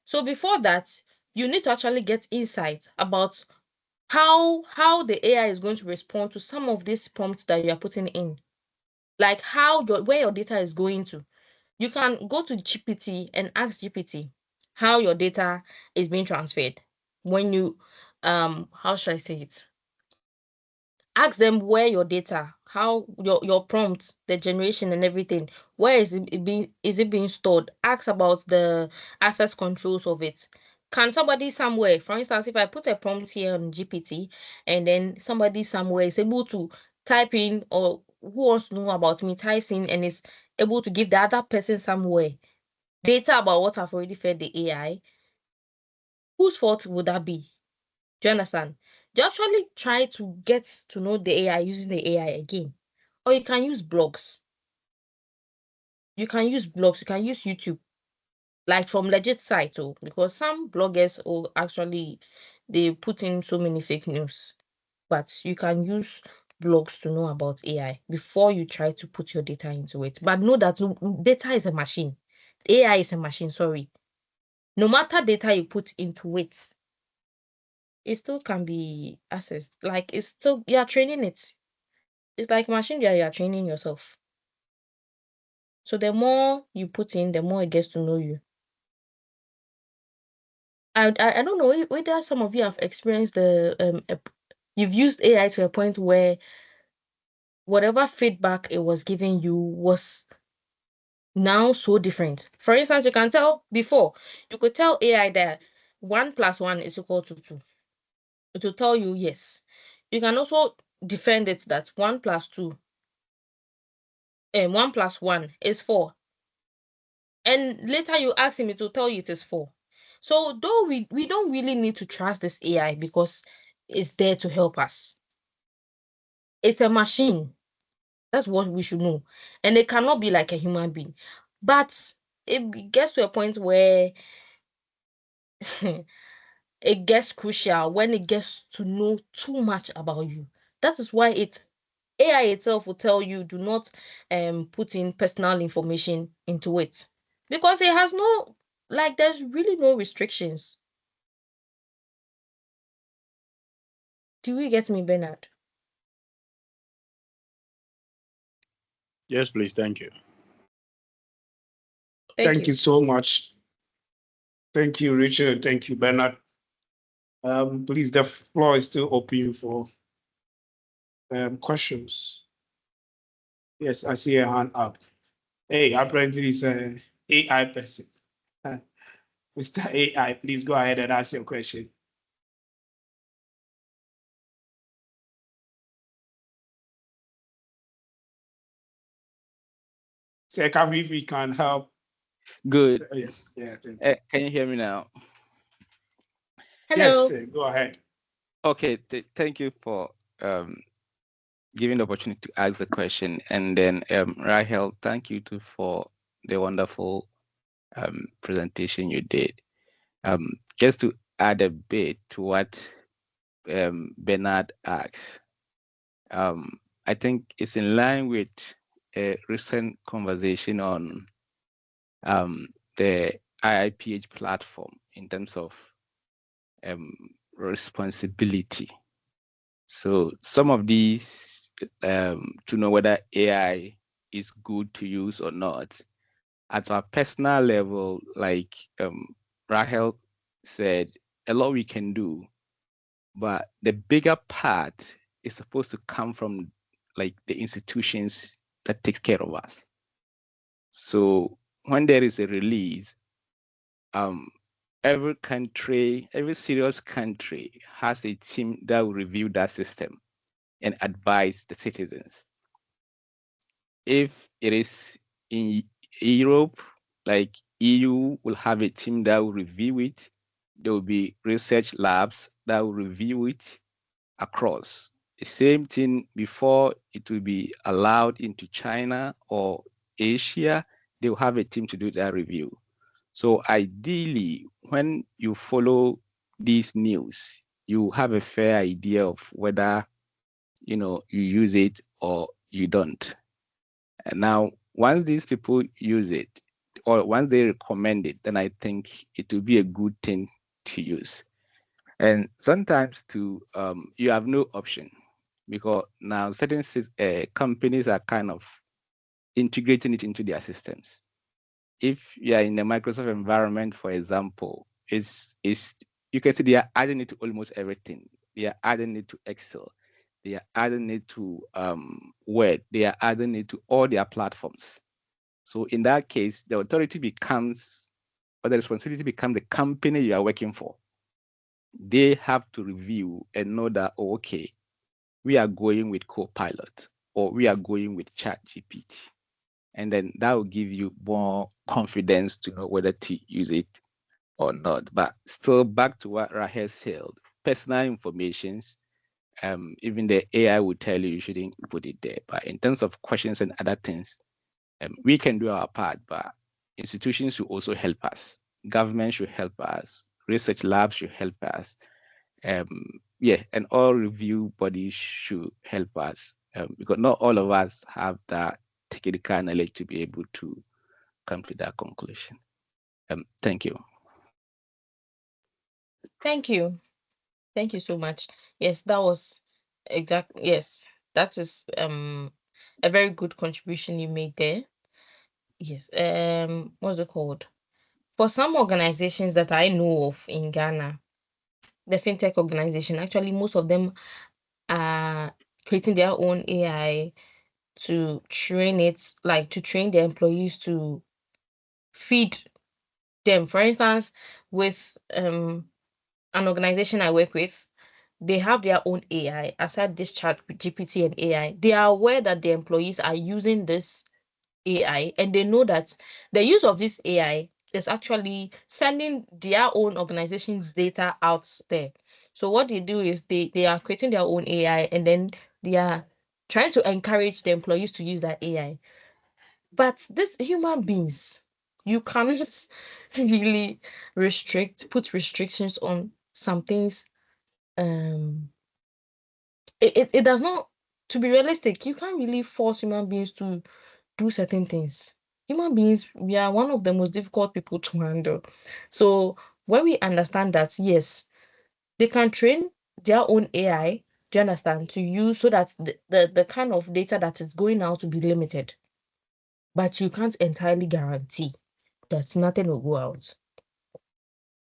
So before that, you need to actually get insight about how the AI is going to respond to some of these prompts that you are putting in, like where your data is going to. You can go to GPT and ask GPT how your data is being transferred. When you how should I say it? Ask them where your data, how your prompts, the generation and everything, where is it being stored? Ask about the access controls of it. Can somebody somewhere, for instance, if I put a prompt here on GPT and then somebody somewhere is able to type in, or who wants to know about me types in and is able to give the other person somewhere data about what I've already fed the AI, whose fault would that be? Do you understand? You actually try to get to know the AI using the AI again. Or you can use blogs. You can use blogs, you can use YouTube, like from legit site, oh, because some bloggers will actually they put in so many fake news. But you can use blogs to know about AI before you try to put your data into it. But know that data is a machine. AI is a machine, sorry. No matter data you put into it, it still can be accessed. Like it's still, you are training it. It's like machine, you are training yourself. So the more you put in, the more it gets to know you. I don't know whether some of you have experienced you've used AI to a point where whatever feedback it was giving you was now so different. For instance, you can tell before, you could tell AI that 1 + 1 is equal to 2. It will tell you yes. You can also defend it that 1 + 2 and 1 + 1 is 4. And later you ask him, it will tell you it is 4. So though we don't really need to trust this AI because it's there to help us. It's a machine. That's what we should know. And it cannot be like a human being. But it gets to a point where it gets crucial when it gets to know too much about you. That is why AI itself will tell you do not put in personal information into it. Because it has no, like, there's really no restrictions. Do we get me, Bernard? Yes, please. Thank you. Thank you so much. Thank you, Richard. Thank you, Bernard. Please, the floor is still open for questions. Yes, I see a hand up. Hey, apparently it's a AI person. Mr. AI, please go ahead and ask your question. Check out if we can help. Good. Yes, yeah. Can you hear me now? Hello. Yes, go ahead. Okay, thank you for giving the opportunity to ask the question. And then Rahel, thank you too for the wonderful presentation you did. Just to add a bit to what Bernard asked, I think it's in line with a recent conversation on the IIPH platform in terms of responsibility. So some of these, to know whether AI is good to use or not, at our personal level, like Rahel said, a lot we can do, but the bigger part is supposed to come from like the institutions that take care of us. So when there is a release, every country, every serious country has a team that will review that system and advise the citizens. If it is in Europe, like EU will have a team that will review it. There will be research labs that will review it across. The same thing before it will be allowed into China or Asia, they will have a team to do that review. So ideally, when you follow these news, you have a fair idea of whether you use it or you don't. And now, once these people use it, or once they recommend it, then I think it will be a good thing to use. And sometimes you have no option because now certain companies are kind of integrating it into their systems. If you are in the Microsoft environment, for example, you can see they are adding it to almost everything. They are adding it to Excel. They are adding it to Word. They are adding it to all their platforms. So in that case, the authority becomes, or the responsibility becomes the company you are working for. They have to review and know that, oh, okay, we are going with Copilot or we are going with ChatGPT. And then that will give you more confidence to know whether to use it or not. But still back to what Rahel said, personal informations, even the AI will tell you shouldn't put it there. But in terms of questions and other things, we can do our part, but institutions should also help us. Government should help us. Research labs should help us. yeah, and all review bodies should help us because not all of us have that technical knowledge to be able to come to that conclusion. Thank you. Thank you. Thank you so much. Yes, that was exactly, yes, that is a very good contribution you made there. Yes. What's it called? For some organizations that I know of in Ghana, the fintech organization, actually most of them are creating their own AI to train it, like to train their employees to feed them. For instance, with an organization I work with, they have their own AI. Aside this chat with GPT and AI, they are aware that the employees are using this AI and they know that the use of this AI is actually sending their own organization's data out there. So what they do is they are creating their own AI and then they are trying to encourage the employees to use that AI. But these human beings, you cannot really put restrictions on some things. It does not, to be realistic, you can't really force human beings to do certain things. Human beings, we are one of the most difficult people to handle. So when we understand that, yes, they can train their own AI, do you understand, to use so that the kind of data that is going out to be limited. But you can't entirely guarantee that nothing will go out.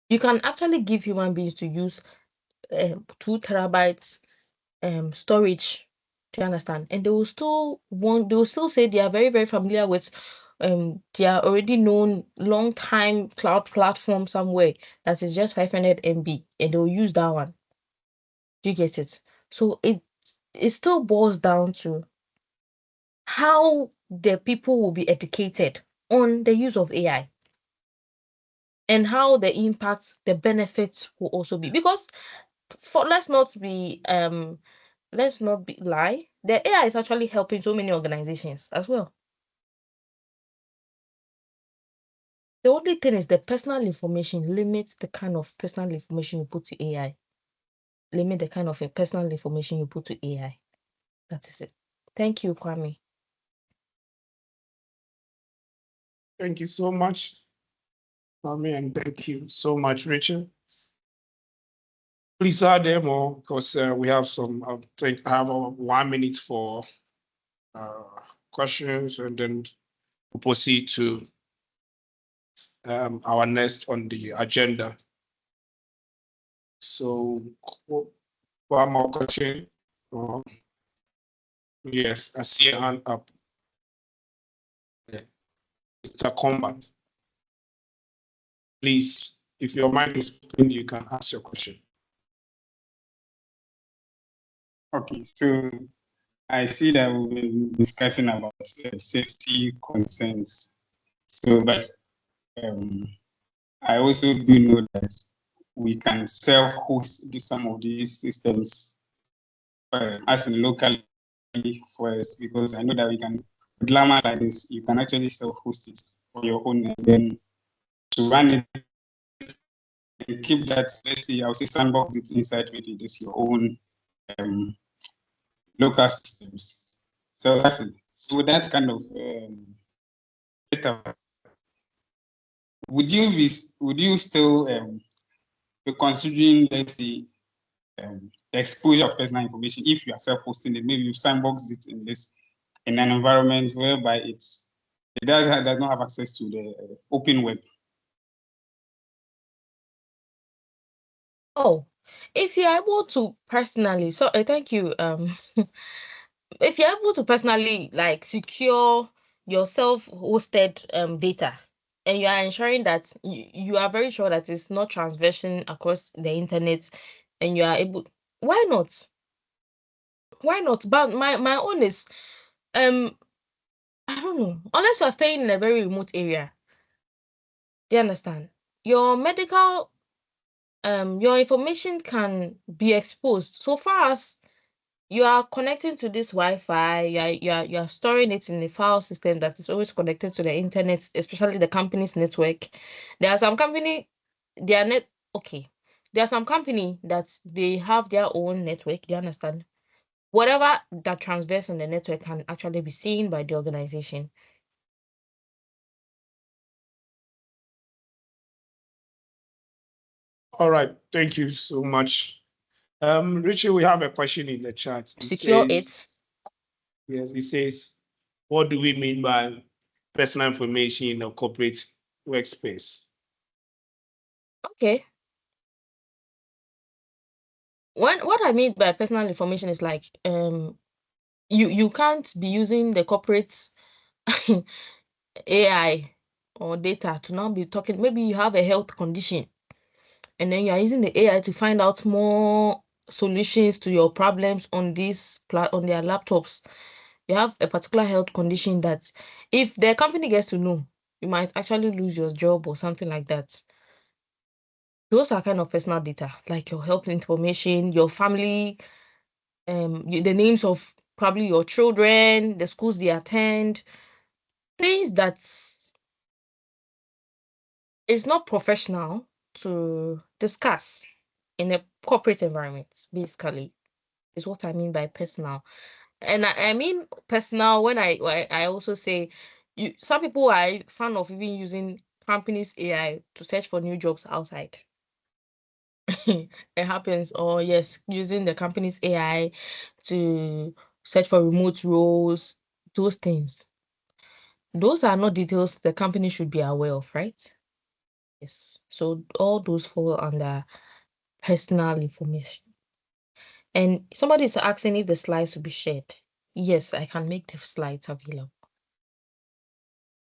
You can actually give human beings to use 2 terabytes storage. Do you understand? And they will still say they are very, very familiar with their already known long time cloud platform somewhere that is just 500 MB and they'll use that one. Do you get it? So it still boils down to how the people will be educated on the use of AI and how the impact, the benefits will also be. Because let's not be lie. The AI is actually helping so many organizations as well. The only thing is the personal information limits the kind of personal information you put to AI. Limit the kind of personal information you put to AI. That is it. Thank you, Kwame. Thank you so much, Kwame, and thank you so much, Richard. Please add them more because we have some. I think I have 1 minute for questions, and then we'll proceed to our next on the agenda. So, one more question. Yes, I see a hand up. Mr. Combat. Please, if your mic is open, you can ask your question. Okay, so I see that we've been discussing about safety concerns. So, but I also do know that we can self-host some of these systems as in locally first, because I know that we can, with Llama like this, you can actually self-host it for your own and then to run it and keep that, let's say, I'll say sandbox it inside maybe just your own local systems. So that's it. So that kind of data, would you still be considering, let's say, the exposure of personal information if you are self-hosting it? Maybe you sandbox it in an environment whereby it does not have access to the open web. Oh, if you're able to personally, so thank you. If you're able to personally like secure your self-hosted data and you are ensuring that you are very sure that it's not transversing across the internet and you are able, why not? Why not? But my own is I don't know, unless you're staying in a very remote area. Do you understand? Your medical your information can be exposed so far as you are connecting to this Wi-Fi, you are storing it in a file system that is always connected to the internet, especially the company's network. There are some company, their net okay. There are some company that they have their own network. Do you understand? Whatever that transverse on the network can actually be seen by the organization. All right, thank you so much. Richie, we have a question in the chat. It Secure says, it. yes, it says, what do we mean by personal information in a corporate workspace? Okay. What I mean by personal information is like you can't be using the corporate AI or data to now be talking. Maybe you have a health condition and then you are using the AI to find out more solutions to your problems on on their laptops. You have a particular health condition that if the company gets to know, you might actually lose your job or something like that. Those are kind of personal data, like your health information, your family, the names of probably your children, the schools they attend, things that is not professional to discuss in a corporate environment, basically, is what I mean by personal. And I mean personal when I also say some people are fan of even using companies' AI to search for new jobs outside. It happens, or yes, using the company's AI to search for remote roles, those things. Those are not details the company should be aware of, right? Yes. So all those fall under personal information. And somebody is asking if the slides will be shared. Yes, I can make the slides available.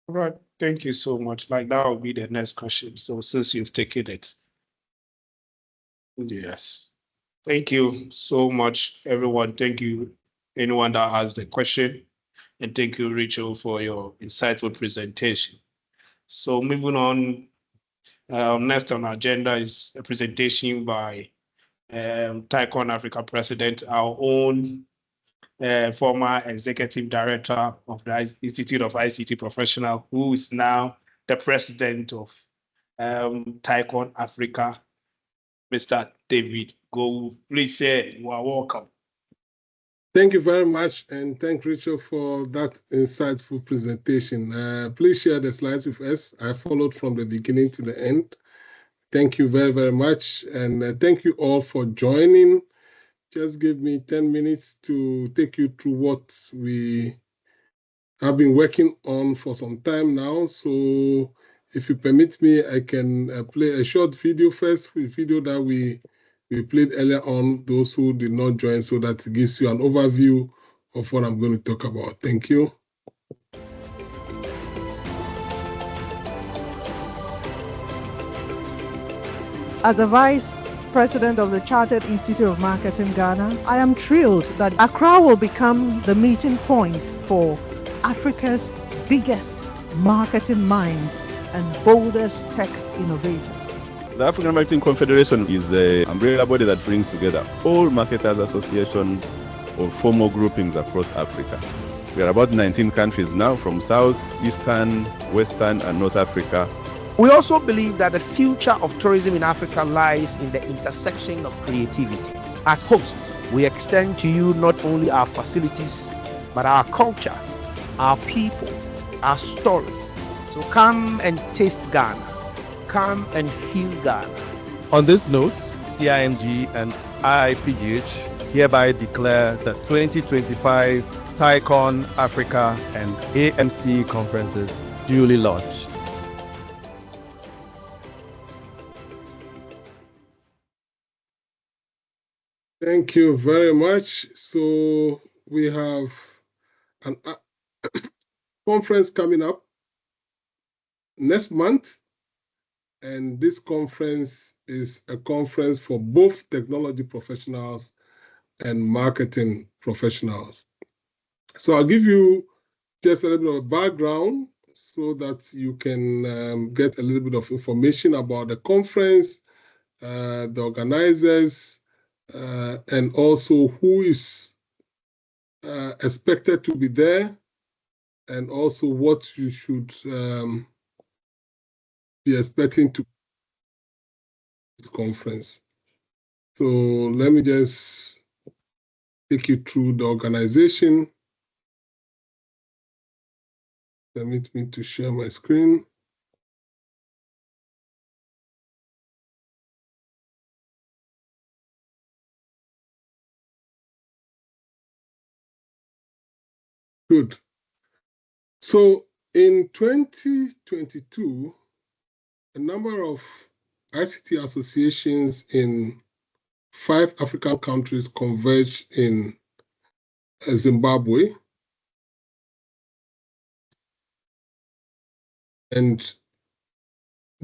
All right, thank you so much. Like that will be the next question. So since you've taken it, yes. Thank you so much, everyone. Thank you, anyone that asked the question. And thank you, Rachel, for your insightful presentation. So moving on, next on our agenda is a presentation by Tycon Africa President, our own former Executive Director of the Institute of ICT Professional, who is now the President of Tycon Africa, Mr. David Go. Please say you are welcome. Thank you very much, and thank Rachel for that insightful presentation. Please share the slides with us. I followed from the beginning to the end. Thank you very, very much, and thank you all for joining. Just give me 10 minutes to take you through what we have been working on for some time now. So if you permit me, I can play a short video first, a video that we played earlier on, those who did not join, so that it gives you an overview of what I'm going to talk about. Thank you. As a vice president of the Chartered Institute of Marketing Ghana, I am thrilled that Accra will become the meeting point for Africa's biggest marketing minds and boldest tech innovators. The African Marketing Confederation is an umbrella body that brings together all marketers associations or formal groupings across Africa. We are about 19 countries now, from South, Eastern, Western, and North Africa. We also believe that the future of tourism in Africa lies in the intersection of creativity. As hosts, we extend to you not only our facilities, but our culture, our people, our stories. So come and taste Ghana. Come and feel Ghana. On this note, CIMG and IIPGH hereby declare the 2025 Tycon Africa and AMC conferences duly launched. Thank you very much. So we have an conference coming up next month. And this conference is a conference for both technology professionals and marketing professionals. So I'll give you just a little bit of a background so that you can get a little bit of information about the conference, the organizers, and also who is expected to be there, and also what you should be expecting to this conference. So let me just take you through the organization. Permit me to share my screen. Good. So in 2022, a number of ICT associations in 5 African countries converged in Zimbabwe, and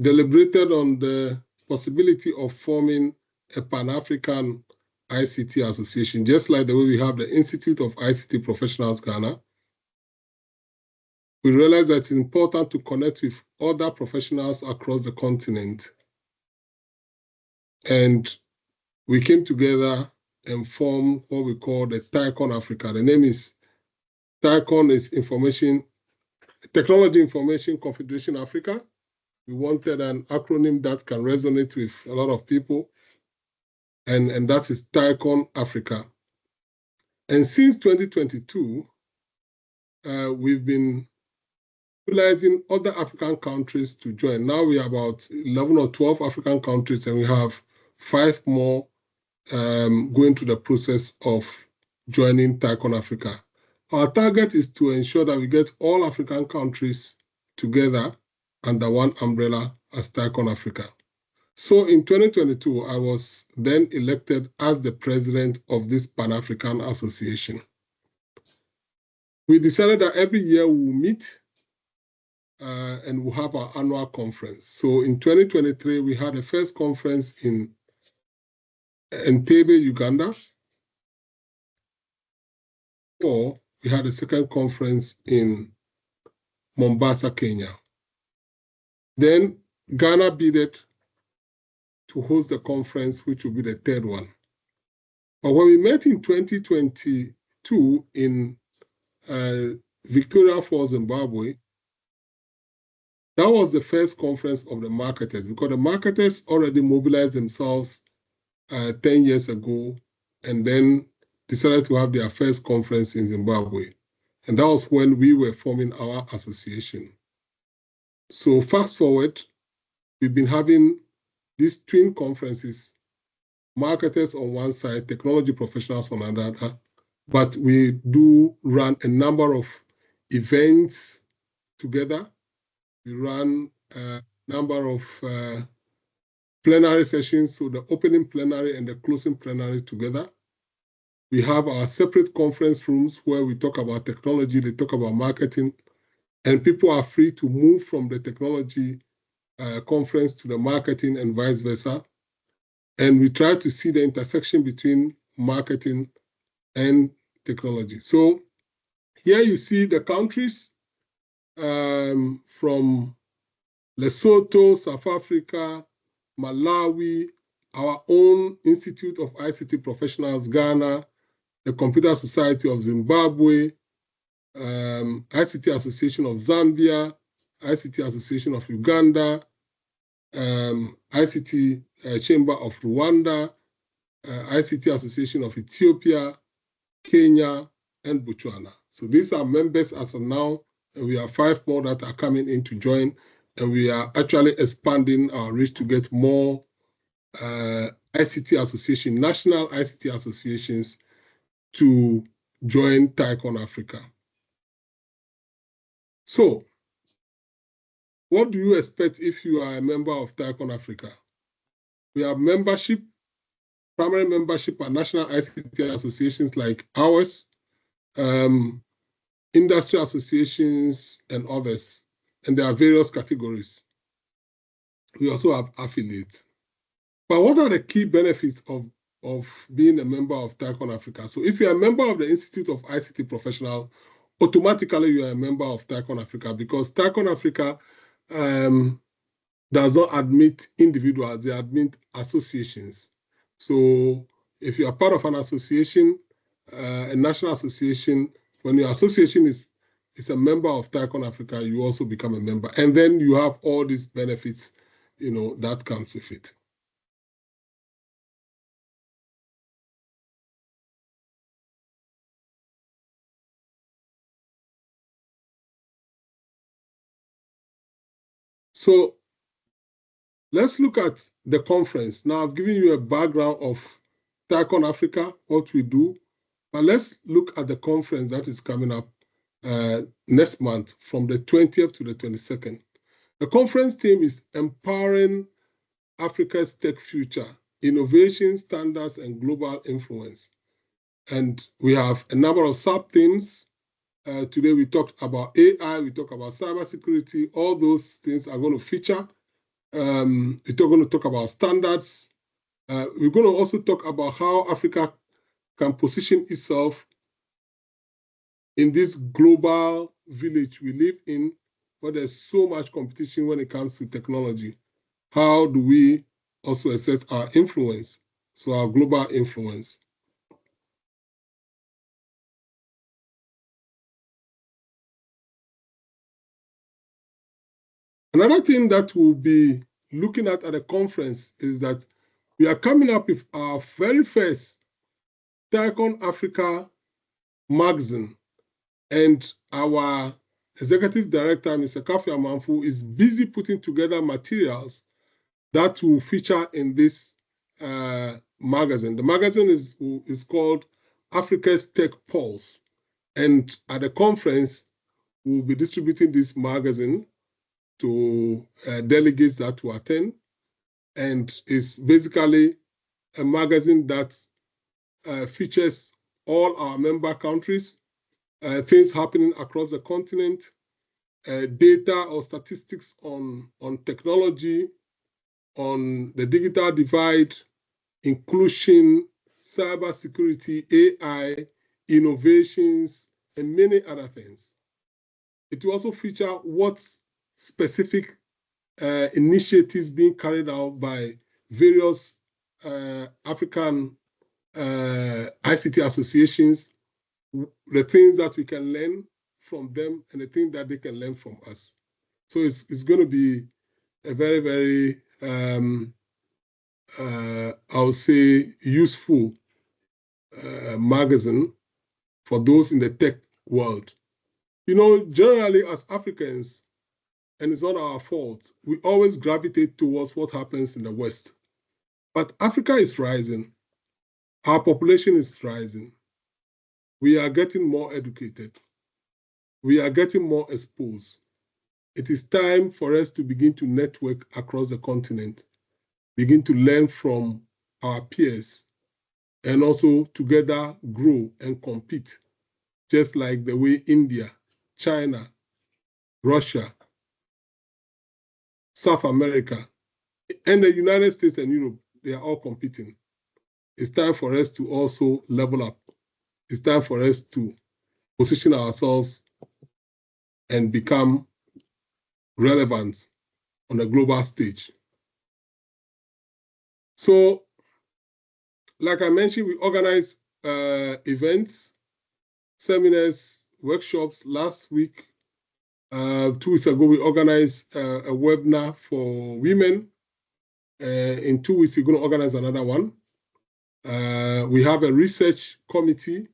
deliberated on the possibility of forming a Pan-African ICT association, just like the way we have the Institute of ICT Professionals Ghana. We realized that it's important to connect with other professionals across the continent. And we came together and formed what we call the TICON Africa. The name is TICON is Technology Information Confederation Africa. We wanted an acronym that can resonate with a lot of people, and that is TICON Africa. And since 2022, we've been utilizing other African countries to join. Now we have about 11 or 12 African countries, and we have 5 more going through the process of joining TICON Africa. Our target is to ensure that we get all African countries together under one umbrella as TICON Africa. So in 2022, I was then elected as the president of this Pan-African Association. We decided that every year we'll meet and we'll have our annual conference. So in 2023, we had the first conference in Entebbe, Uganda. Or we had a second conference in Mombasa, Kenya. Then Ghana bidded to host the conference, which will be the third one. But when we met in 2022 in Victoria Falls, Zimbabwe, that was the first conference of the marketers, because the marketers already mobilized themselves 10 years ago and then decided to have their first conference in Zimbabwe. And that was when we were forming our association. So fast forward, we've been having these twin conferences, marketers on one side, technology professionals on another, but we do run a number of events together. We run a number of plenary sessions, so the opening plenary and the closing plenary together. We have our separate conference rooms where we talk about technology, they talk about marketing, and people are free to move from the technology conference to the marketing and vice versa. And we try to see the intersection between marketing and technology. So here you see the countries from Lesotho, South Africa, Malawi, our own Institute of ICT Professionals, Ghana, the Computer Society of Zimbabwe, ICT Association of Zambia, ICT Association of Uganda, ICT Chamber of Rwanda, ICT Association of Ethiopia, Kenya, and Botswana. So these are members as of now, and we have 5 more that are coming in to join, and we are actually expanding our reach to get more ICT association, national ICT associations to join TICON Africa. So, what do you expect if you are a member of TICON Africa? We have membership, primary membership at national ICT associations like ours, industry associations, and others. And there are various categories. We also have affiliates. But what are the key benefits of being a member of TICON Africa? So if you're a member of the Institute of ICT Professionals, automatically you are a member of TICON Africa, because TICON Africa does not admit individuals, they admit associations. So if you are part of an association, a national association, when your association is a member of TICON Africa, you also become a member. And then you have all these benefits, that comes with it. So let's look at the conference. Now I've given you a background of TICON Africa, what we do, but let's look at the conference that is coming up next month from the 20th to the 22nd. The conference theme is Empowering Africa's Tech Future, Innovation, Standards, and Global Influence. And we have a number of sub-themes. Today we talked about AI, we talked about cybersecurity, all those things are going to feature. We're going to talk about standards. We're going to also talk about how Africa can position itself in this global village we live in, where there's so much competition when it comes to technology. How do we also assess our influence, so our global influence? Another thing that we'll be looking at the conference is that we are coming up with our very first TICON Africa magazine, and our executive director, Mr. Kafi Amanfu, is busy putting together materials that will feature in this magazine. The magazine is called Africa's Tech Pulse, and at the conference, we'll be distributing this magazine to delegates that will attend, and it's basically a magazine that features all our member countries, things happening across the continent, data or statistics on technology, on the digital divide, inclusion, cybersecurity, AI, innovations, and many other things. It will also feature what specific initiatives being carried out by various African ICT associations, the things that we can learn from them and the things that they can learn from us. So it's going to be a very, very, I would say, useful magazine for those in the tech world. You know, generally as Africans, and it's not our fault, we always gravitate towards what happens in the West. But Africa is rising. Our population is rising. We are getting more educated. We are getting more exposed. It is time for us to begin to network across the continent, begin to learn from our peers, and also together grow and compete, just like the way India, China, Russia, South America, and the United States and Europe, they are all competing. It's time for us to also level up. It's time for us to position ourselves and become relevant on a global stage. So, like I mentioned, we organize events, seminars, workshops. Last week, 2 weeks ago, we organized a webinar for women. In 2 weeks, we're going to organize another one. We have a research committee.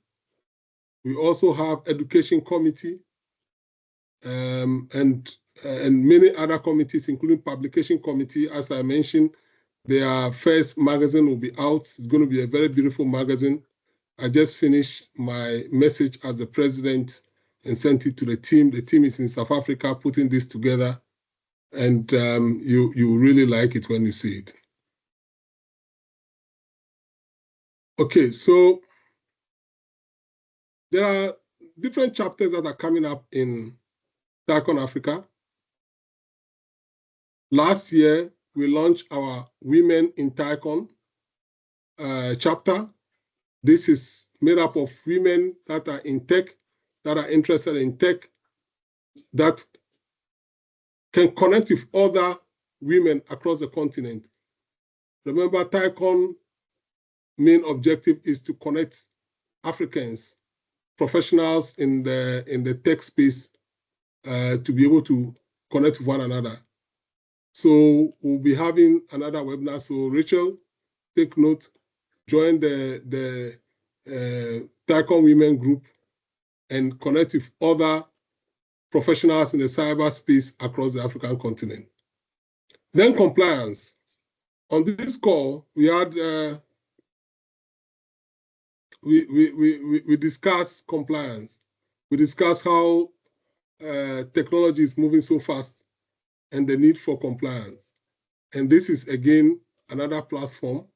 We also have education committee and many other committees, including publication committee. As I mentioned, their first magazine will be out. It's going to be a very beautiful magazine. I just finished my message as the president and sent it to the team. The team is in South Africa putting this together, and you really like it when you see it. Okay, so there are different chapters that are coming up in TICON Africa. Last year, we launched our Women in TICON chapter. This is made up of women that are in tech, that are interested in tech, that can connect with other women across the continent. Remember, TICON main objective is to connect Africans, professionals in the tech space, to be able to connect with one another. So we'll be having another webinar. So Rachel, take note, join the TICON Women group and connect with other professionals in the cyberspace across the African continent. Then compliance. On this call, we had we discussed compliance. We discussed how technology is moving so fast and the need for compliance. And this is again another platform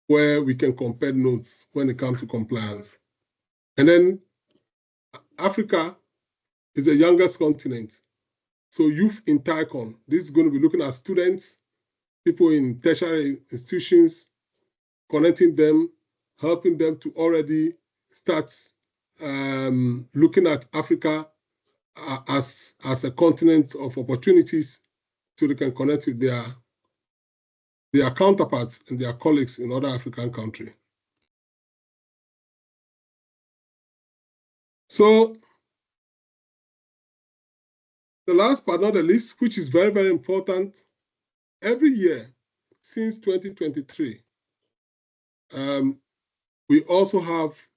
where we can compare notes when it comes to compliance. And then Africa is the youngest continent. So youth in TICON, this is going to be looking at students, people in tertiary institutions, connecting them, helping them to already start looking at Africa as a continent of opportunities so they can connect with their counterparts and their colleagues in other African countries. So the last but not the least, which is very, very important, every year since 2023, we also have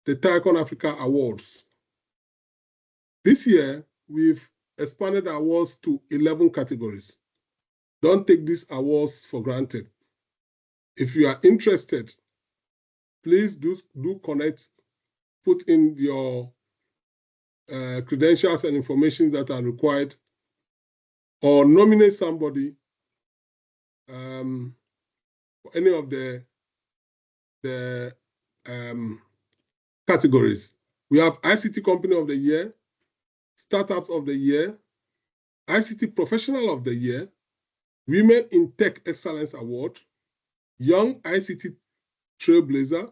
the TICON Africa Awards. This year, we've expanded awards to 11 categories. Don't take these awards for granted. If you are interested, please do connect, put in your credentials and information that are required, or nominate somebody for any of the categories. We have ICT Company of the Year, Startups of the Year, ICT Professional of the Year, Women in Tech Excellence Award, Young ICT Trailblazer,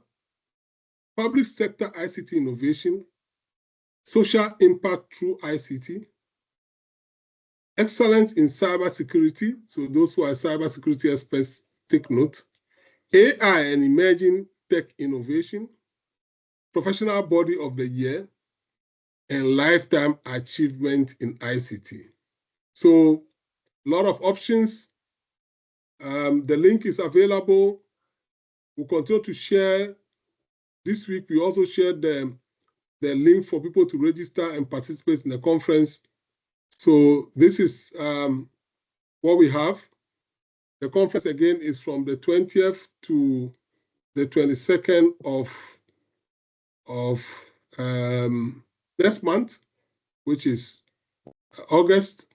Public Sector ICT Innovation, Social Impact through ICT, Excellence in Cybersecurity, so those who are cybersecurity experts take note, AI and Emerging Tech Innovation, Professional Body of the Year, and Lifetime Achievement in ICT. So a lot of options. The link is available. We'll continue to share. This week, we also shared the link for people to register and participate in the conference. So this is what we have. The conference, again, is from the 20th to the 22nd of next month, which is August.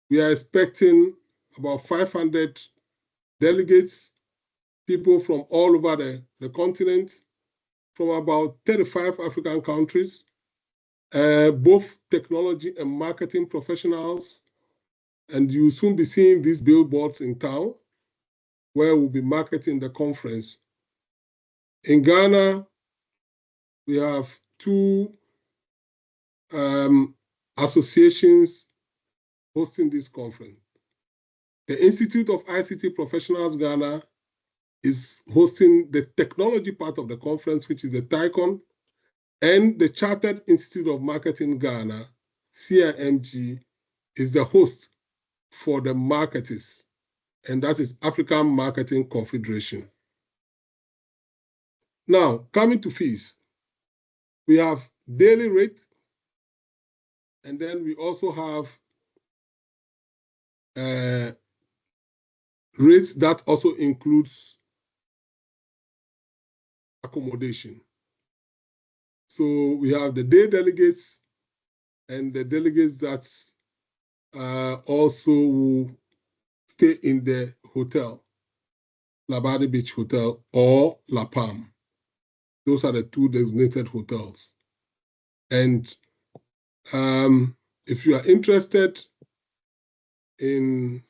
We are expecting about 500 delegates, people from all over the continent, from about 35 African countries, both technology and marketing professionals. And you'll soon be seeing these billboards in town where we'll be marketing the conference. In Ghana, we have two associations hosting this conference. The Institute of ICT Professionals Ghana is hosting the technology part of the conference, which is the TICON, and the Chartered Institute of Marketing Ghana, CIMG, is the host for the marketers, and that is African Marketing Confederation. Now, coming to fees, we have daily rate, and then we also have rates that also includes accommodation. So we have the day delegates and the delegates that also will stay in the hotel, Labadi Beach Hotel or La Palm. Those are the two designated hotels. And if you are interested in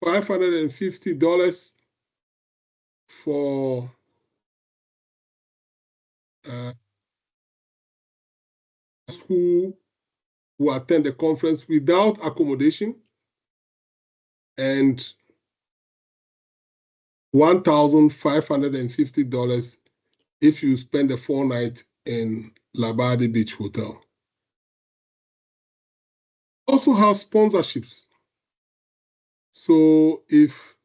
$550 for who attend the conference without accommodation, and $1,550 if you spend a 4-night in Labadi Beach Hotel. Also have sponsorships. So if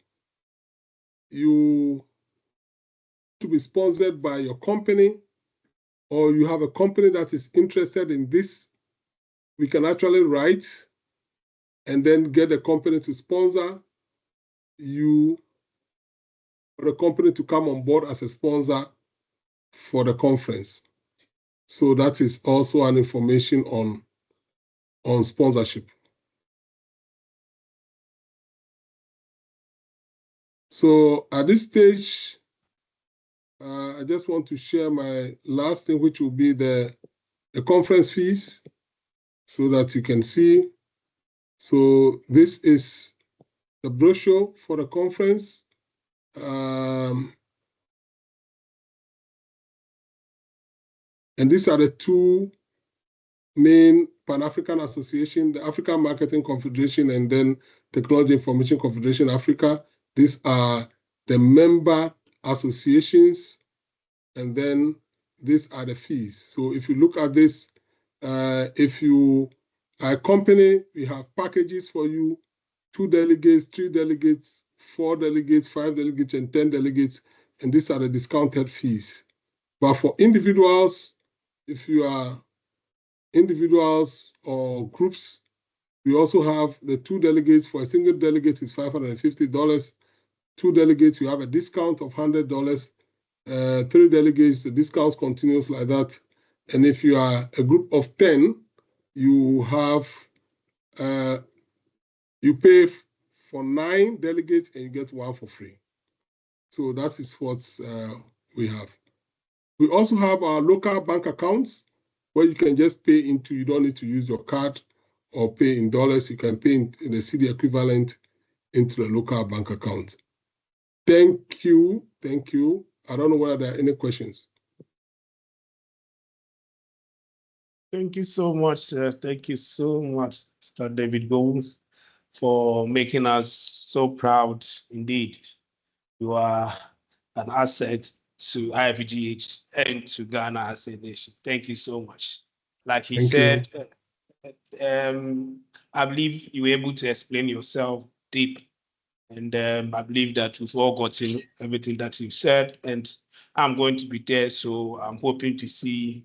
you to be sponsored by your company, or you have a company that is interested in this we can actually write and then get the company to sponsor you, or the company to come on board as a sponsor for the conference. So that is also an information on sponsorship. So at this stage, I just want to share my last thing, which will be the conference fees, so that you can see. So this is the brochure for the conference. And these are the two main Pan-African Association, the African Marketing Confederation, and then Technology Information Confederation Africa. These are the member associations, and then these are the fees. So if you look at this, if you are a company, we have packages for you: 2 delegates, 3 delegates, 4 delegates, 5 delegates, and 10 delegates, and these are the discounted fees. But for individuals, if you are individuals or groups, we also have the 2 delegates. For a single delegate is $550. 2 delegates, you have a discount of $100. 3 delegates, the discounts continues like that. And if you are a group of 10, you have you pay for 9 delegates and you get 1 for free. So that is what we have. We also have our local bank accounts where you can just pay into. You don't need to use your card or pay in dollars. You can pay in the CD equivalent into the local bank account. Thank you. Thank you. I don't know whether there are any questions. Thank you so much, sir. Thank you so much, Mr. David Gould, for making us so proud indeed. You are an asset to IIPGH and to Ghana as a nation. Thank you so much. Like he said, I believe you were able to explain yourself deep. And I believe that we've all gotten everything that you've said. And I'm going to be there. So I'm hoping to see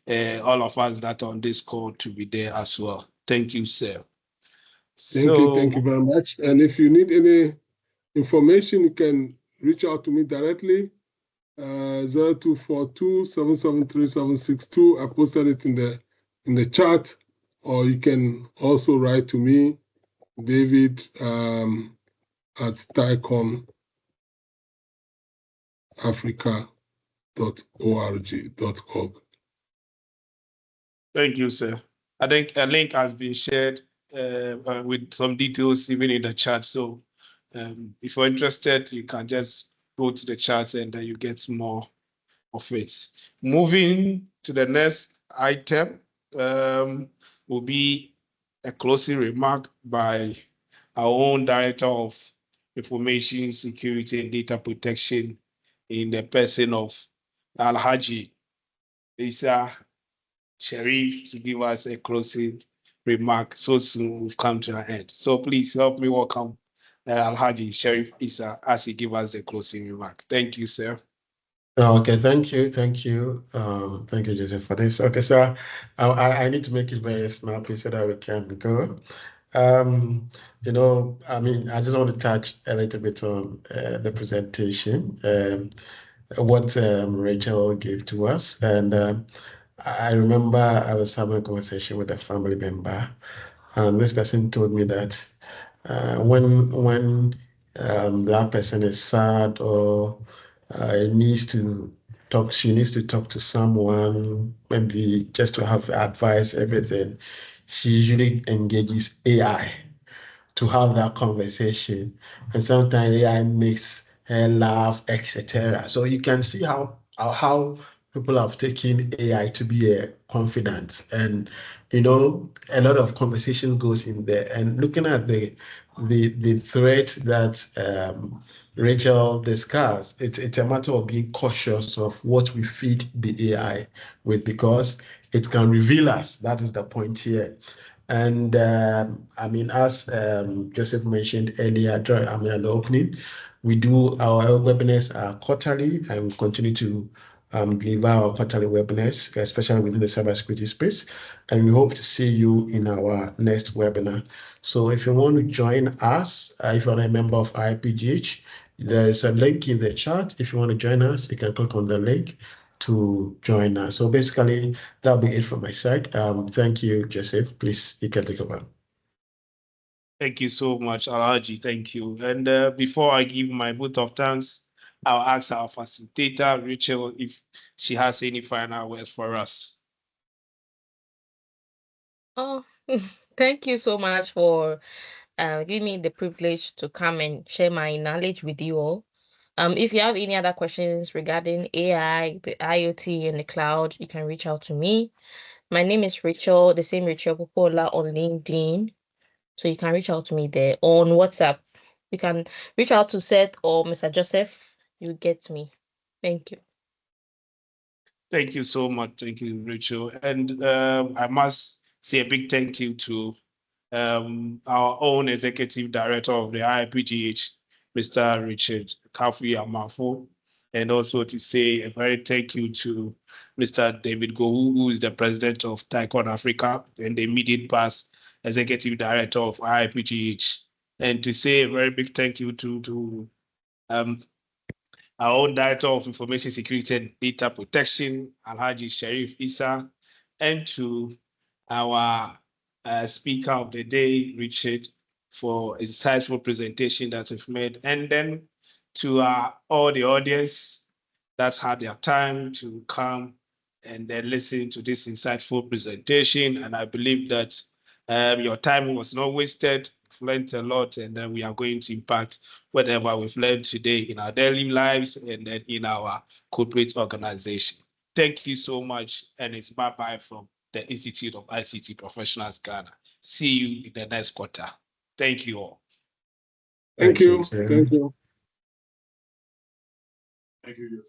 all of us that are on this call to be there as well. Thank you, sir. Thank you very much. And if you need any information, you can reach out to me directly. 0242-773-762. I posted it in the chat, or you can also write to me, David, at ticonafrica.org.org. Thank you, sir. I think a link has been shared with some details even in the chat. So if you're interested, you can just go to the chat and then you get more of it. Moving to the next item will be a closing remark by our own Director of Information Security and Data Protection in the person of Alhaji Isa Sharif to give us a closing remark. So soon we've come to an end. So please help me welcome Alhaji Sharif Isa as he give us the closing remark. Thank you, sir. Okay, thank you, thank you, Joseph, for this. Okay, so I need to make it very snappy so that we can go. I mean, I just want to touch a little bit on the presentation, what Rachel gave to us, and I remember I was having a conversation with a family member, and this person told me that when that person is sad or needs to talk, she needs to talk to someone, maybe just to have advice, everything, she usually engages AI to have that conversation. And sometimes AI makes her laugh, etc. So you can see how people have taken AI to be a confidant. And a lot of conversation goes in there. And looking at the threat that Rachel discussed, it's a matter of being cautious of what we feed the AI with, because it can reveal us. That is the point here. And I mean, as Joseph mentioned earlier, at the opening, we do our webinars quarterly, and we continue to deliver our quarterly webinars, especially within the cybersecurity space. And we hope to see you in our next webinar. So if you want to join us, if you're a member of IIPGH, there is a link in the chat. If you want to join us, you can click on the link to join us. So basically, that'll be it from my side. Thank you, Joseph. Please, you can take over. Thank you so much, Alhaji. Thank you. And before I give my vote of thanks, I'll ask our facilitator, Rachel, if she has any final words for us. Oh, thank you so much for giving me the privilege to come and share my knowledge with you all. If you have any other questions regarding AI, the IoT, and the cloud, you can reach out to me. My name is Rachel, the same Rachel Popola on LinkedIn. So you can reach out to me there. On WhatsApp, you can reach out to Seth or Mr. Joseph. You get me. Thank you. Thank you so much. Thank you, Rachel. And I must say a big thank you to our own Executive Director of the IIPGH, Mr. Richard Kafi Amafo, and also to say a very thank you to Mr. David Gowu, who is the President of TICON Africa and the immediate past Executive Director of IIPGH, and to say a very big thank you to our own Director of Information Security and Data Protection, Alhaji Sharif Issa, and to our speaker of the day, Richard, for his insightful presentation that we've made. And then to all the audience that had their time to come and then listen to this insightful presentation. And I believe that your time was not wasted. We've learned a lot, and then we are going to impact whatever we've learned today in our daily lives and then in our corporate organization. Thank you so much, and it's bye-bye from the Institute of ICT Professionals Ghana. See you in the next quarter. Thank you all. Thank you. Thank you. Thank you.